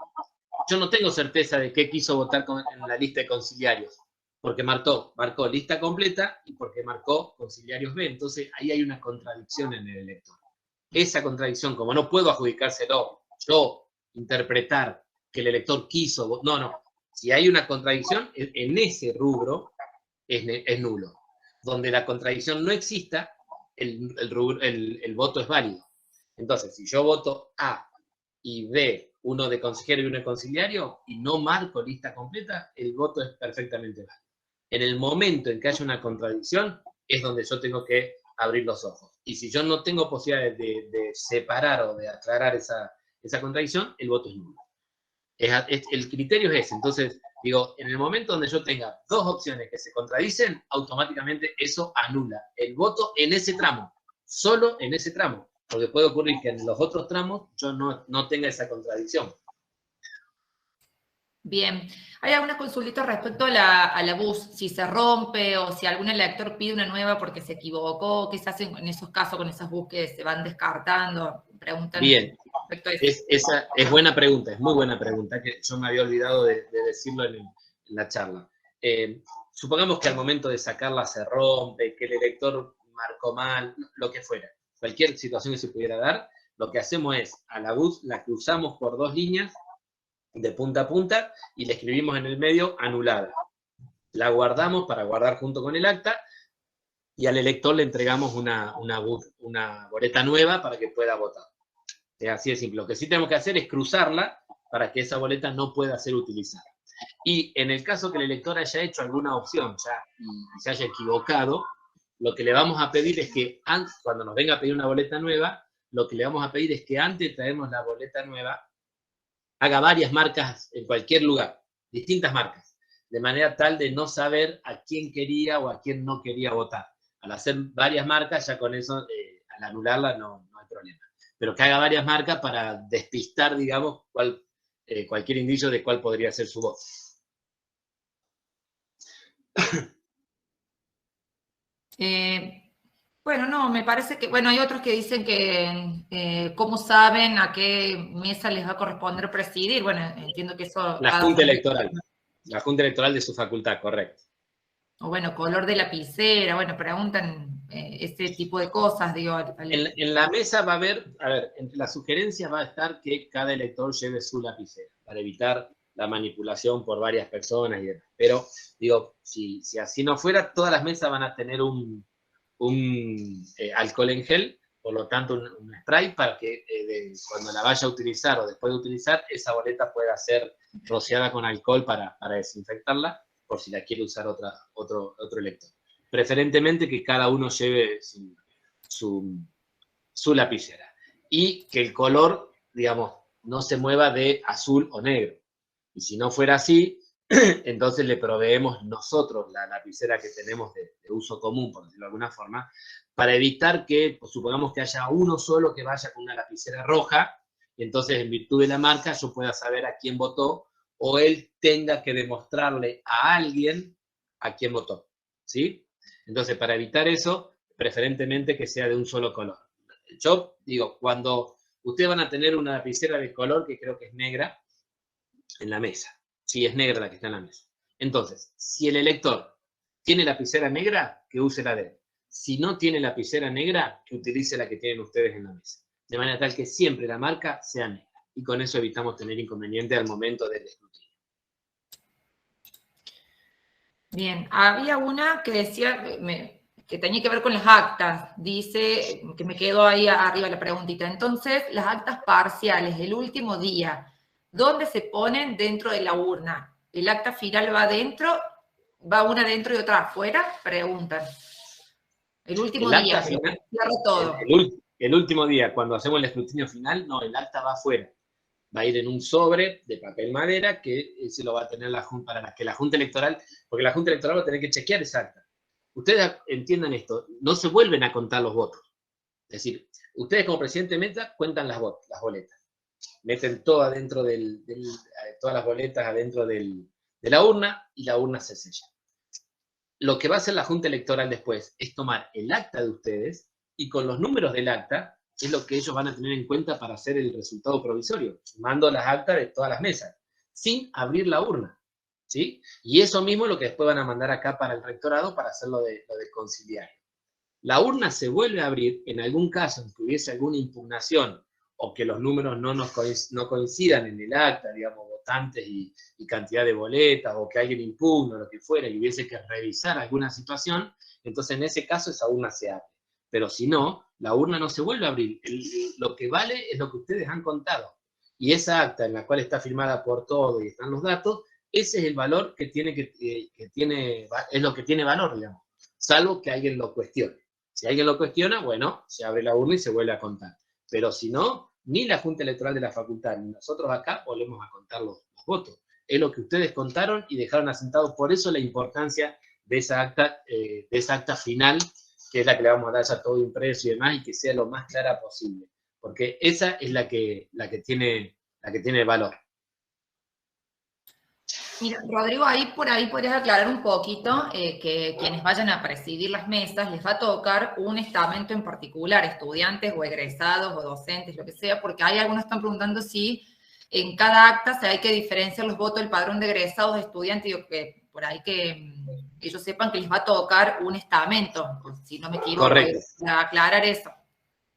yo no tengo certeza de qué quiso votar en la lista de conciliarios, porque marcó lista completa y porque marcó conciliarios B. Entonces, ahí hay una contradicción en el elector. Esa contradicción, como no puedo adjudicárselo, yo interpretar que el elector quiso, no. Si hay una contradicción, en ese rubro es nulo. Donde la contradicción no exista, el voto es válido. Entonces, si yo voto A y B uno de consejero y uno de conciliario, y no marco lista completa, el voto es perfectamente válido. En el momento en que haya una contradicción, es donde yo tengo que abrir los ojos. Y si yo no tengo posibilidad de separar o de aclarar esa contradicción, el voto es nulo. El criterio es ese. Entonces, digo, en el momento donde yo tenga dos opciones que se contradicen, automáticamente eso anula el voto en ese tramo, solo en ese tramo, porque puede ocurrir que en los otros tramos yo no tenga esa contradicción. Bien, hay alguna consulta respecto a la bus, si se rompe o si algún elector pide una nueva porque se equivocó, ¿qué se hace en esos casos con esas bus que se van descartando? Preguntan. Bien, respecto a eso. esa es buena pregunta, es muy buena pregunta, que yo me había olvidado de decirlo en la charla. Supongamos que al momento de sacarla se rompe, que el elector marcó mal, lo que fuera, cualquier situación que se pudiera dar, lo que hacemos es, a la bus la cruzamos por dos líneas, de punta a punta, y le escribimos en el medio anulada. La guardamos para guardar junto con el acta, y al elector le entregamos una boleta nueva para que pueda votar. Es así de simple. Lo que sí tenemos que hacer es cruzarla para que esa boleta no pueda ser utilizada. Y en el caso que el elector haya hecho alguna opción ya y se haya equivocado, lo que le vamos a pedir es que, cuando nos venga a pedir una boleta nueva, lo que le vamos a pedir es que antes de traernos la boleta nueva, haga varias marcas en cualquier lugar, distintas marcas, de manera tal de no saber a quién quería o a quién no quería votar. Al hacer varias marcas, ya con eso, al anularla, no hay problema. Pero que haga varias marcas para despistar, digamos, cualquier indicio de cuál podría ser su voto. Bueno, no, me parece que, bueno, hay otros que dicen que cómo saben a qué mesa les va a corresponder presidir. Bueno, entiendo que eso... La Junta Electoral. La Junta Electoral de su facultad, correcto. O bueno, color de lapicera, bueno, preguntan ese tipo de cosas, digo. En la mesa va a haber, entre las sugerencias va a estar que cada elector lleve su lapicera, para evitar la manipulación por varias personas y demás. Pero, digo, si así no fuera, todas las mesas van a tener un alcohol en gel, por lo tanto un spray para que cuando la vaya a utilizar o después de utilizar, esa boleta pueda ser rociada con alcohol para desinfectarla, por si la quiere usar otro elector. Preferentemente que cada uno lleve su lapicera. Y que el color, digamos, no se mueva de azul o negro. Y si no fuera así, entonces le proveemos nosotros la lapicera que tenemos de uso común, por decirlo de alguna forma, para evitar que, pues, supongamos que haya uno solo que vaya con una lapicera roja, y entonces en virtud de la marca yo pueda saber a quién votó, o él tenga que demostrarle a alguien a quién votó, ¿sí? Entonces, para evitar eso, preferentemente que sea de un solo color. Yo digo, cuando ustedes van a tener una lapicera de color, que creo que es negra, en la mesa. Sí, es negra la que está en la mesa. Entonces, si el elector tiene lapicera negra, que use la de él. Si no tiene lapicera negra, que utilice la que tienen ustedes en la mesa. De manera tal que siempre la marca sea negra. Y con eso evitamos tener inconveniente al momento del escrutinio. Bien, había una que decía, que tenía que ver con las actas. Dice, que me quedó ahí arriba la preguntita. Entonces, las actas parciales del último día, ¿dónde se ponen dentro de la urna? ¿El acta final va adentro? ¿Va una adentro y otra afuera? Preguntan. El último día, final, cierra todo. El último día, cuando hacemos el escrutinio final, no, el acta va afuera. Va a ir en un sobre de papel madera que ese lo va a tener la Junta, para que la Junta Electoral, porque la Junta Electoral va a tener que chequear esa acta. Ustedes entiendan esto, no se vuelven a contar los votos. Es decir, ustedes como presidente de mesa cuentan las boletas. Meten todo adentro todas las boletas adentro de la urna y la urna se sella. Lo que va a hacer la Junta Electoral después es tomar el acta de ustedes y con los números del acta es lo que ellos van a tener en cuenta para hacer el resultado provisorio, sumando las actas de todas las mesas, sin abrir la urna, ¿sí? Y eso mismo es lo que después van a mandar acá para el rectorado para hacer lo de conciliario. La urna se vuelve a abrir en algún caso en que hubiese alguna impugnación o que los números no coincidan en el acta, digamos, votantes y cantidad de boletas, o que alguien impugna o lo que fuera y hubiese que revisar alguna situación, entonces en ese caso esa urna se abre. Pero si no, la urna no se vuelve a abrir. Lo que vale es lo que ustedes han contado. y esa acta en la cual está firmada por todo y están los datos, ese es el valor que tiene, es lo que tiene valor, digamos, salvo que alguien lo cuestione. Si alguien lo cuestiona, bueno, se abre la urna y se vuelve a contar. Pero si no, ni la Junta Electoral de la Facultad, ni nosotros acá volvemos a contar los votos. Es lo que ustedes contaron y dejaron asentado. Por eso la importancia de esa acta final, que es la que le vamos a dar ya todo impreso y demás, y que sea lo más clara posible. Porque esa es la que tiene valor. Mira, Rodrigo, por ahí podrías aclarar un poquito que quienes vayan a presidir las mesas les va a tocar un estamento en particular, estudiantes o egresados o docentes, lo que sea, porque hay algunos que están preguntando si en cada acta hay que diferenciar los votos del padrón de egresados, de estudiantes, y que por ahí que ellos sepan que les va a tocar un estamento, si no me equivoco. Correcto. Para aclarar eso.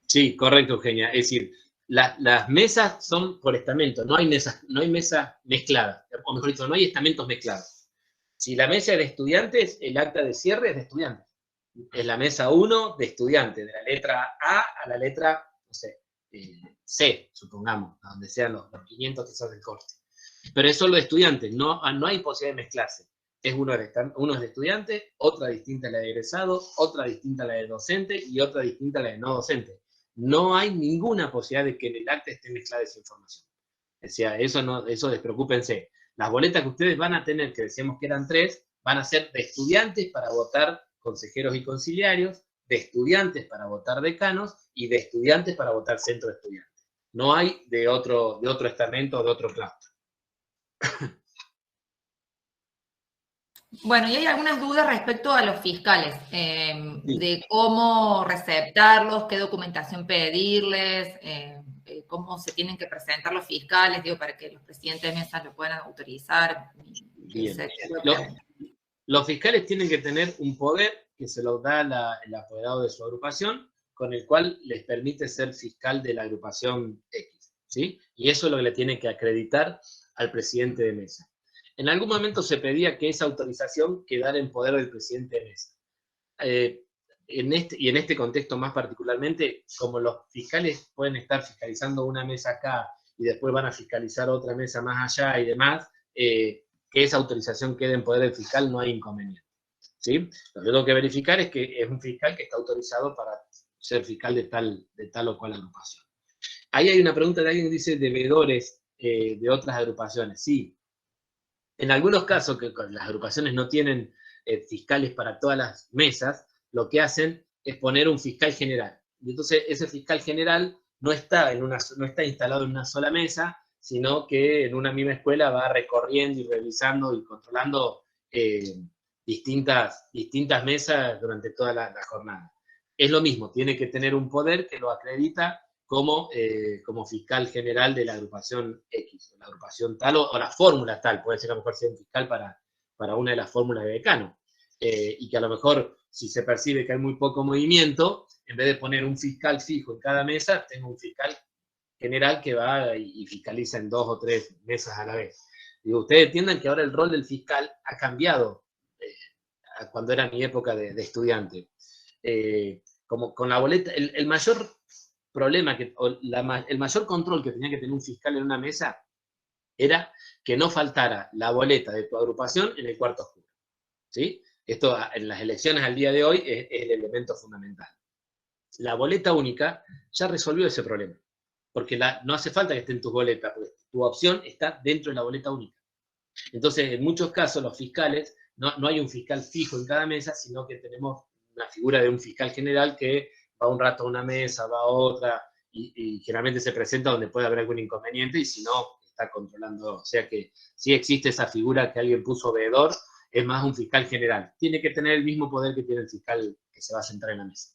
Sí, correcto, Eugenia. Es decir, las mesas son por estamento, no hay mesas mezcladas, o mejor dicho, no hay estamentos mezclados. Si la mesa es de estudiantes, el acta de cierre es de estudiantes. Es la mesa 1 de estudiantes, de la letra A a la letra, no sé, C, supongamos, a donde sean los 500 que son del corte. Pero es solo de estudiantes, no hay posibilidad de mezclarse. Es uno es de estudiante, otra distinta a la de egresado, otra distinta a la de docente y otra distinta a la de no docente. No hay ninguna posibilidad de que en el acta esté mezclada esa información. O sea, eso despreocúpense. Las boletas que ustedes van a tener, que decíamos que eran 3, van a ser de estudiantes para votar consejeros y conciliarios, de estudiantes para votar decanos y de estudiantes para votar centro de estudiantes. No hay de otro estamento o de otro claustro. Bueno, y hay algunas dudas respecto a los fiscales, de cómo receptarlos, qué documentación pedirles, cómo se tienen que presentar los fiscales, para que los presidentes de mesa lo puedan autorizar. Bien. Los fiscales tienen que tener un poder que se los da el apoderado de su agrupación, con el cual les permite ser fiscal de la agrupación X, ¿sí? Y eso es lo que le tiene que acreditar al presidente de mesa. En algún momento se pedía que esa autorización quedara en poder del presidente de mesa. En este contexto más particularmente, como los fiscales pueden estar fiscalizando una mesa acá y después van a fiscalizar otra mesa más allá y demás, que esa autorización quede en poder del fiscal no hay inconveniente, ¿sí? Lo que tengo que verificar es que es un fiscal que está autorizado para ser fiscal de tal o cual agrupación. Ahí hay una pregunta de alguien que dice deudores de otras agrupaciones. Sí. En algunos casos, que las agrupaciones no tienen fiscales para todas las mesas, lo que hacen es poner un fiscal general. Y entonces ese fiscal general no está instalado en una sola mesa, sino que en una misma escuela va recorriendo y revisando y controlando distintas mesas durante toda la jornada. Es lo mismo, tiene que tener un poder que lo acredita como fiscal general de la agrupación X, o la agrupación tal, o la fórmula tal, puede ser que a lo mejor sea un fiscal para una de las fórmulas de decano, y que a lo mejor, si se percibe que hay muy poco movimiento, en vez de poner un fiscal fijo en cada mesa, tengo un fiscal general que va y fiscaliza en 2 o 3 mesas a la vez. Digo, ustedes entiendan que ahora el rol del fiscal ha cambiado a cuando era mi época de estudiante. Como con la boleta, el mayor problema, el mayor control que tenía que tener un fiscal en una mesa era que no faltara la boleta de tu agrupación en el cuarto oscuro, ¿sí? Esto en las elecciones al día de hoy es el elemento fundamental. La boleta única ya resolvió ese problema, porque no hace falta que esté en tus boletas, porque tu opción está dentro de la boleta única. Entonces, en muchos casos, los fiscales, no hay un fiscal fijo en cada mesa, sino que tenemos una figura de un fiscal general que va un rato a una mesa, va a otra, y generalmente se presenta donde puede haber algún inconveniente, y si no, está controlando. O sea que sí existe esa figura que alguien puso veedor, es más un fiscal general. Tiene que tener el mismo poder que tiene el fiscal que se va a sentar en la mesa.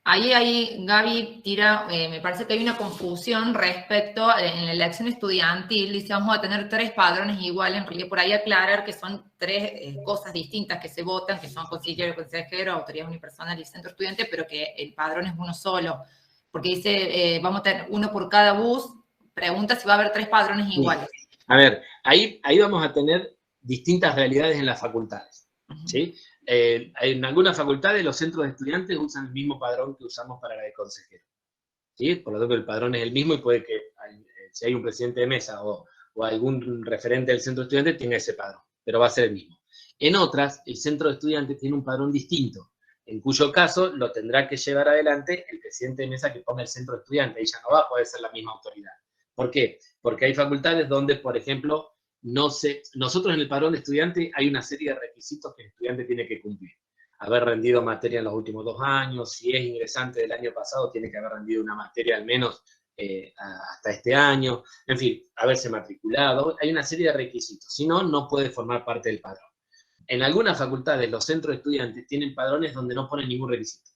Ahí Gaby tira, me parece que hay una confusión respecto en la elección estudiantil, dice vamos a tener 3 padrones iguales, en realidad por ahí aclarar que son 3 cosas distintas que se votan, que son conciliario, consejero, autoridad unipersonal y centro estudiante, pero que el padrón es uno solo, porque dice vamos a tener uno por cada bus, pregunta si va a haber 3 padrones iguales. A ver, ahí vamos a tener distintas realidades en las facultades, ¿sí? En algunas facultades los centros de estudiantes usan el mismo padrón que usamos para la de consejero, ¿sí? Por lo tanto el padrón es el mismo y puede que si hay un presidente de mesa o algún referente del centro de estudiantes, tiene ese padrón, pero va a ser el mismo. En otras, el centro de estudiantes tiene un padrón distinto, en cuyo caso lo tendrá que llevar adelante el presidente de mesa que ponga el centro de estudiantes, y ya no va a poder ser la misma autoridad. ¿Por qué? Porque hay facultades donde, por ejemplo, nosotros en el padrón de estudiante hay una serie de requisitos que el estudiante tiene que cumplir. Haber rendido materia en los últimos 2 años, si es ingresante del año pasado, tiene que haber rendido una materia al menos hasta este año, en fin, haberse matriculado, hay una serie de requisitos, si no, no puede formar parte del padrón. En algunas facultades, los centros de estudiantes tienen padrones donde no ponen ningún requisito.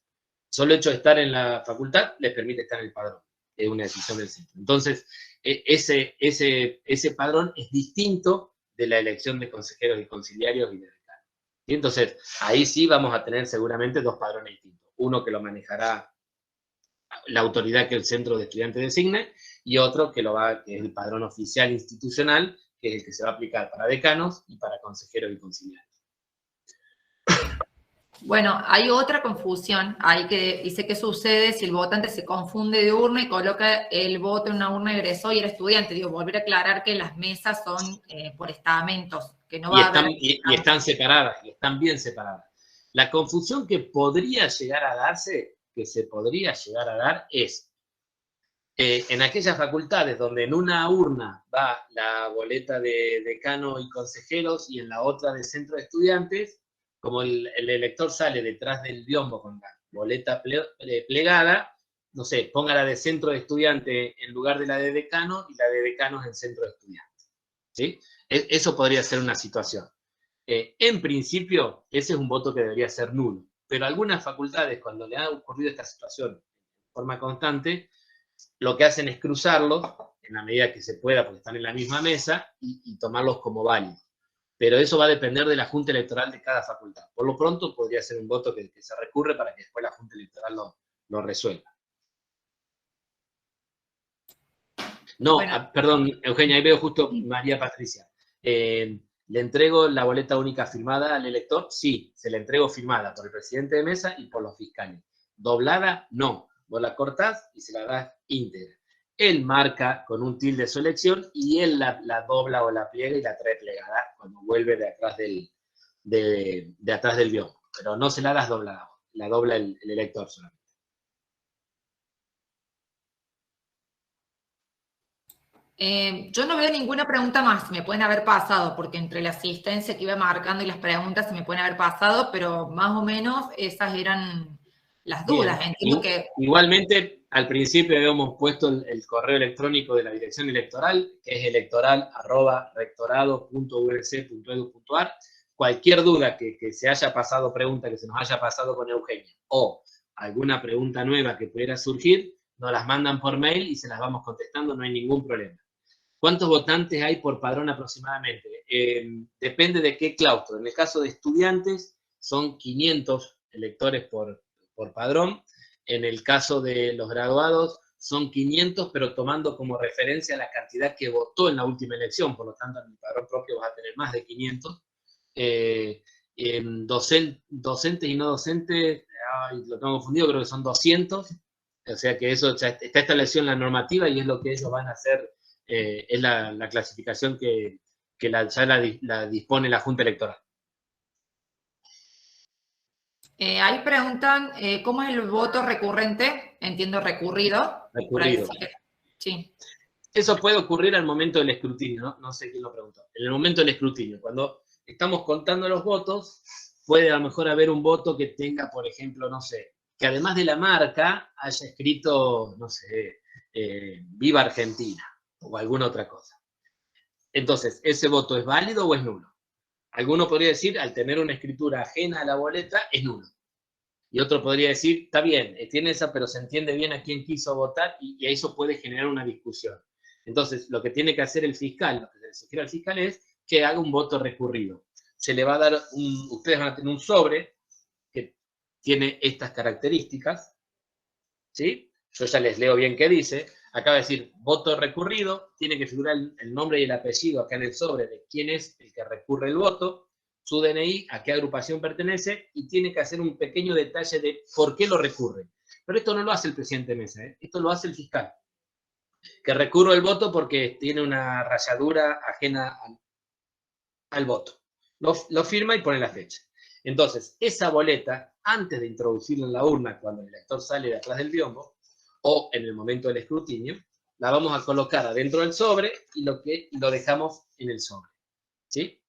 Solo el hecho de estar en la facultad les permite estar en el padrón, es una decisión del centro. Entonces, ese padrón es distinto de la elección de consejeros y conciliarios y de decanos. Y entonces, ahí sí vamos a tener seguramente 2 padrones distintos. Uno que lo manejará la autoridad que el centro de estudiantes designe, y otro que es el padrón oficial institucional, que es el que se va a aplicar para decanos y para consejeros y conciliarios. Bueno, hay otra confusión ahí que dice qué sucede si el votante se confunde de urna y coloca el voto en una urna y egresó y era estudiante. Digo, volver a aclarar que las mesas son por estamentos, que no va a haber... Y están separadas, y están bien separadas. La confusión que podría llegar a darse, es en aquellas facultades donde en una urna va la boleta de decano y consejeros y en la otra de centro de estudiantes, como el elector sale detrás del biombo con la boleta plegada, no sé, ponga la de centro de estudiante en lugar de la de decano y la de decanos en centro de estudiante. ¿Sí? Eso podría ser una situación. En principio, ese es un voto que debería ser nulo, pero algunas facultades, cuando le ha ocurrido esta situación de forma constante, lo que hacen es cruzarlos en la medida que se pueda, porque están en la misma mesa, y tomarlos como válidos. Pero eso va a depender de la Junta Electoral de cada facultad. Por lo pronto podría ser un voto que se recurre para que después la Junta Electoral lo resuelva. No, Bueno. perdón, Eugenia, ahí veo justo María Patricia. ¿Le entrego la boleta única firmada al elector? Sí, se la entrego firmada por el presidente de mesa y por los fiscales. Doblada, no. Vos la cortás y se la das íntegra. Él marca con un tilde su elección y él la dobla o la pliega y la trae plegada cuando vuelve de atrás del biombo. Pero no se la das doblada, la dobla el elector solamente. Yo no veo ninguna pregunta más, me pueden haber pasado, porque entre la asistencia que iba marcando y las preguntas se me pueden haber pasado, pero más o menos esas eran las dudas. Entiendo que... Igualmente, al principio habíamos puesto el correo electrónico de la dirección electoral, que es electoral@rectorado.urc.edu.ar. Cualquier duda que se haya pasado, pregunta que se nos haya pasado con Eugenia, o alguna pregunta nueva que pudiera surgir, nos las mandan por mail y se las vamos contestando, no hay ningún problema. ¿Cuántos votantes hay por padrón aproximadamente? Depende de qué claustro. En el caso de estudiantes, son 500 electores por padrón. En el caso de los graduados, son 500, pero tomando como referencia la cantidad que votó en la última elección. Por lo tanto, en el padrón propio vas a tener más de 500. Docentes y no docentes, lo tengo confundido, creo que son 200. O sea que eso ya está establecido en la normativa y es lo que ellos van a hacer, es la clasificación que ya la dispone la Junta Electoral. Ahí preguntan, ¿cómo es el voto recurrente? Entiendo recurrido. Recurrido. Sí. Eso puede ocurrir al momento del escrutinio, no sé quién lo preguntó. En el momento del escrutinio, cuando estamos contando los votos, puede a lo mejor haber un voto que tenga, por ejemplo, no sé, que además de la marca haya escrito, no sé, Viva Argentina o alguna otra cosa. Entonces, ¿ese voto es válido o es nulo? Alguno podría decir, al tener una escritura ajena a la boleta, es nulo. Y otro podría decir, está bien, tiene esa, pero se entiende bien a quién quiso votar y eso puede generar una discusión. Entonces, lo que tiene que hacer el fiscal, lo que se le sugiere al fiscal es que haga un voto recurrido. Se le va a dar ustedes van a tener un sobre que tiene estas características, ¿sí? Yo ya les leo bien qué dice. Acá va a decir, voto recurrido, tiene que figurar el nombre y el apellido acá en el sobre de quién es el que recurre el voto, su DNI, a qué agrupación pertenece, y tiene que hacer un pequeño detalle de por qué lo recurre. Pero esto no lo hace el presidente de mesa, esto lo hace el fiscal. Que recurro el voto porque tiene una rayadura ajena al voto. Lo firma y pone la fecha. Entonces, esa boleta, antes de introducirla en la urna, cuando el elector sale de atrás del biombo, o en el momento del escrutinio, la vamos a colocar adentro del sobre y lo dejamos en el sobre. ¿Sí?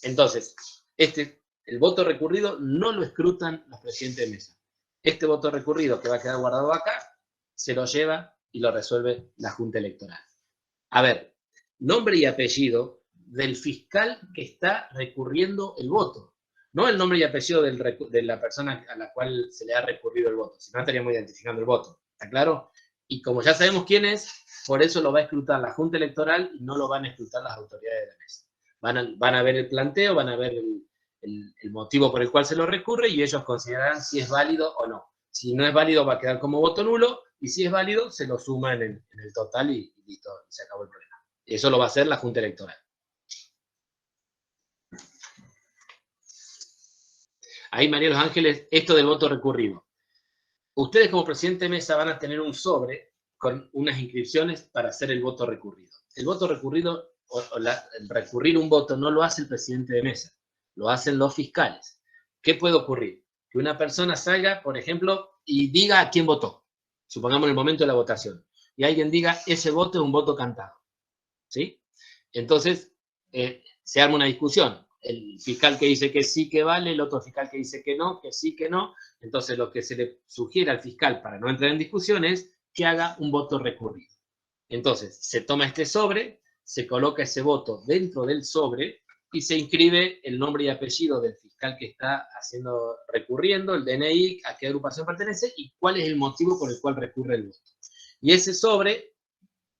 Entonces, el voto recurrido no lo escrutan los presidentes de mesa. Este voto recurrido que va a quedar guardado acá, se lo lleva y lo resuelve la Junta Electoral. A ver, nombre y apellido del fiscal que está recurriendo el voto. No el nombre y apellido de la persona a la cual se le ha recurrido el voto, si no estaríamos identificando el voto. ¿Está claro? Y como ya sabemos quién es, por eso lo va a escrutar la Junta Electoral y no lo van a escrutar las autoridades de la mesa. Van a ver el planteo, van a ver el motivo por el cual se lo recurre y ellos considerarán si es válido o no. Si no es válido va a quedar como voto nulo y si es válido se lo suma en el total y listo, se acabó el problema. Eso lo va a hacer la Junta Electoral. Ahí, María Los Ángeles, esto del voto recurrido. Ustedes como presidente de mesa van a tener un sobre con unas inscripciones para hacer el voto recurrido. El voto recurrido, el recurrir un voto no lo hace el presidente de mesa, lo hacen los fiscales. ¿Qué puede ocurrir? Que una persona salga, por ejemplo, y diga a quién votó. Supongamos en el momento de la votación. Y alguien diga, ese voto es un voto cantado. ¿Sí? Entonces, se arma una discusión. El fiscal que dice que sí que vale, el otro fiscal que dice que no, que sí que no. Entonces, lo que se le sugiere al fiscal para no entrar en discusión es que haga un voto recurrido. Entonces, se toma este sobre, se coloca ese voto dentro del sobre y se inscribe el nombre y apellido del fiscal que está recurriendo, el DNI, a qué agrupación pertenece y cuál es el motivo por el cual recurre el voto. Y ese sobre,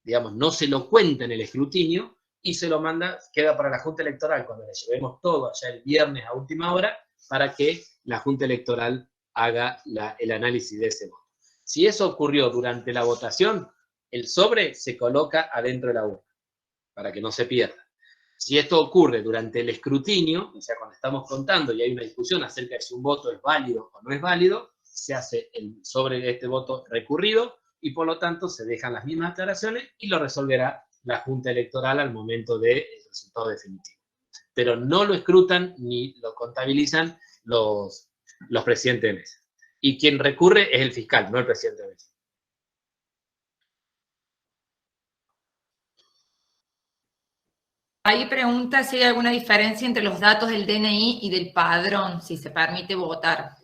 digamos, no se lo cuenta en el escrutinio y se lo manda, queda para la Junta Electoral cuando le llevemos todo allá el viernes a última hora para que la Junta Electoral haga el análisis de ese voto. Si eso ocurrió durante la votación, el sobre se coloca adentro de la urna para que no se pierda. Si esto ocurre durante el escrutinio, o sea, cuando estamos contando y hay una discusión acerca de si un voto es válido o no es válido, se hace el sobre de este voto recurrido y por lo tanto se dejan las mismas aclaraciones y lo resolverá la Junta Electoral al momento del resultado definitivo. Pero no lo escrutan ni lo contabilizan los presidentes de mesa. Y quien recurre es el fiscal, no el presidente de mesa. Ahí pregunta si hay alguna diferencia entre los datos del DNI y del padrón, si se permite votar.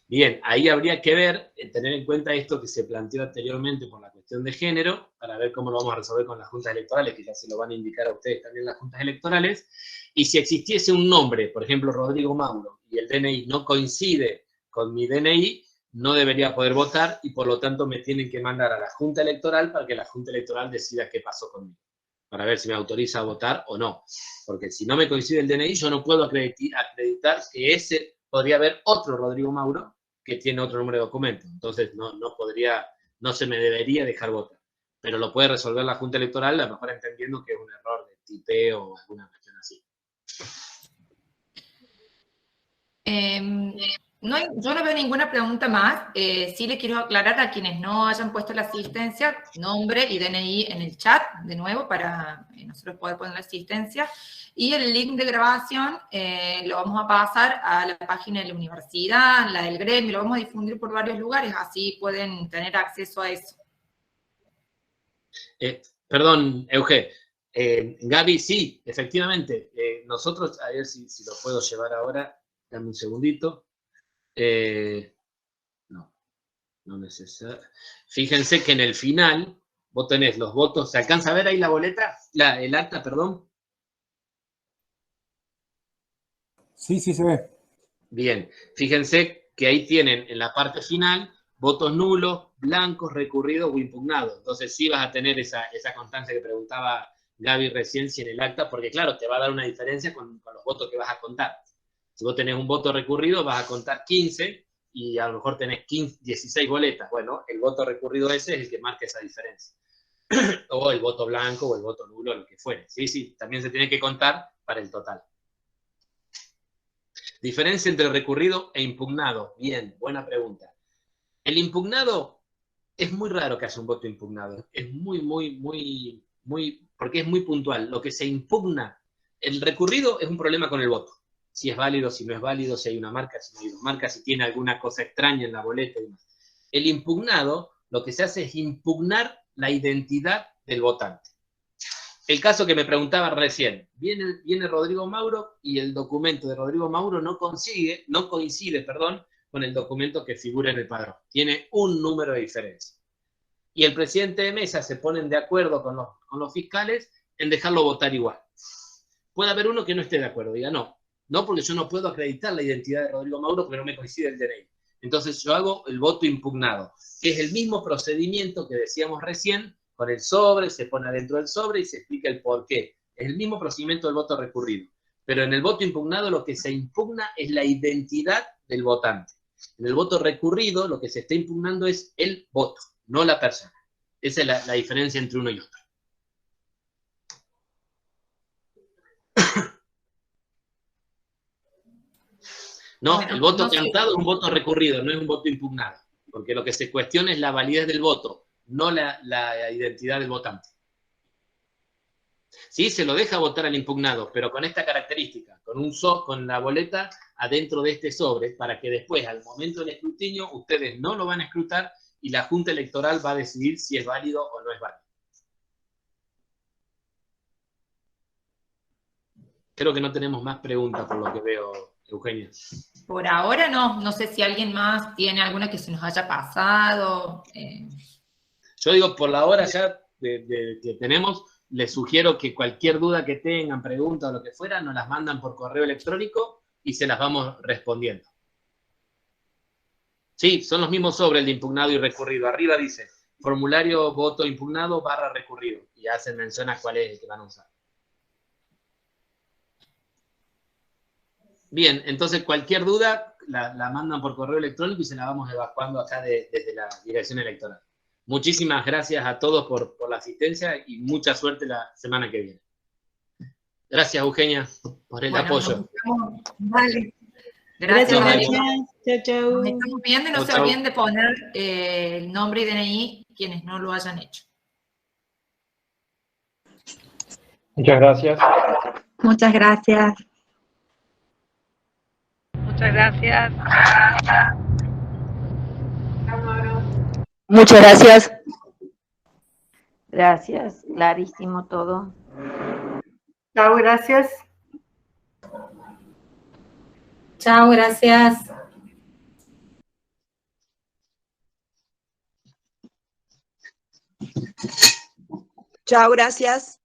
Bien, ahí habría que ver, tener en cuenta esto que se planteó anteriormente por la cuestión de género, para ver cómo lo vamos a resolver con las juntas electorales, que ya se lo van a indicar a ustedes también las juntas electorales, y si existiese un nombre, por ejemplo, Rodrigo Mauro, y el DNI no coincide con mi DNI, no debería poder votar, y por lo tanto me tienen que mandar a la Junta Electoral para que la Junta Electoral decida qué pasó conmigo, para ver si me autoriza a votar o no. Porque si no me coincide el DNI, yo no puedo acreditar que ese podría haber otro Rodrigo Mauro que tiene otro número de documento. Entonces no se me debería dejar votar. Pero lo puede resolver la Junta Electoral, a lo mejor entendiendo que es un error de tipeo o alguna cuestión así. Yo no veo ninguna pregunta más. Sí le quiero aclarar a quienes no hayan puesto la asistencia, nombre y DNI en el chat, de nuevo, para nosotros poder poner la asistencia. Y el link de grabación lo vamos a pasar a la página de la universidad, la del gremio, lo vamos a difundir por varios lugares, así pueden tener acceso a eso. Perdón, Euge. Gaby, sí, efectivamente. Nosotros, a ver si lo puedo llevar ahora, dame un segundito. No necesario. Fíjense que en el final, vos tenés los votos, ¿se alcanza a ver ahí la boleta? El acta, perdón. Sí, sí se ve. Bien, fíjense que ahí tienen en la parte final votos nulos, blancos, recurridos o impugnados. Entonces sí vas a tener esa constancia que preguntaba Gaby recién, si en el acta, porque claro, te va a dar una diferencia con los votos que vas a contar. Si vos tenés un voto recurrido, vas a contar 15 y a lo mejor tenés 16 boletas. Bueno, el voto recurrido ese es el que marca esa diferencia. O el voto blanco o el voto nulo, lo que fuere. Sí, también se tiene que contar para el total. Diferencia entre recurrido e impugnado. Bien, buena pregunta. El impugnado es muy raro que haya un voto impugnado. Es muy, porque es muy puntual. Lo que se impugna, el recurrido es un problema con el voto. Si es válido, si no es válido, si hay una marca, si no hay una marca, si tiene alguna cosa extraña en la boleta y demás. El impugnado, lo que se hace es impugnar la identidad del votante. El caso que me preguntaba recién, viene Rodrigo Mauro y el documento de Rodrigo Mauro no coincide, con el documento que figura en el padrón. Tiene un número de diferencia. Y el presidente de mesa se ponen de acuerdo con los fiscales en dejarlo votar igual. Puede haber uno que no esté de acuerdo, diga no, porque yo no puedo acreditar la identidad de Rodrigo Mauro porque no me coincide el DNI. Entonces yo hago el voto impugnado, que es el mismo procedimiento que decíamos recién, con el sobre, se pone adentro del sobre y se explica el por qué. Es el mismo procedimiento del voto recurrido. Pero en el voto impugnado lo que se impugna es la identidad del votante. En el voto recurrido lo que se está impugnando es el voto, no la persona. Esa es la diferencia entre uno y otro. No, bueno, el voto cantado es un voto recurrido, no es un voto impugnado. Porque lo que se cuestiona es la validez del voto, no la identidad del votante. Sí, se lo deja votar al impugnado, pero con esta característica, con la boleta adentro de este sobre, para que después, al momento del escrutinio, ustedes no lo van a escrutar y la Junta Electoral va a decidir si es válido o no es válido. Creo que no tenemos más preguntas por lo que veo, Eugenia. Por ahora no sé si alguien más tiene alguna que se nos haya pasado. Yo digo, por la hora ya que tenemos, les sugiero que cualquier duda que tengan, pregunta o lo que fuera, nos las mandan por correo electrónico y se las vamos respondiendo. Sí, son los mismos sobre el de impugnado y recurrido. Arriba dice, formulario voto impugnado / recurrido. Y hacen mención a cuál es el que van a usar. Bien, entonces cualquier duda la mandan por correo electrónico y se la vamos evacuando acá desde la dirección electoral. Muchísimas gracias a todos por la asistencia y mucha suerte la semana que viene. Gracias, Eugenia, por el apoyo. Vale. Gracias. Chau, chau. Nos estamos viendo y no se olviden de poner el nombre y DNI quienes no lo hayan hecho. Muchas gracias. Muchas gracias. Muchas gracias. Muchas gracias. Gracias, clarísimo todo. Chao, gracias. Chao, gracias. Chao, gracias.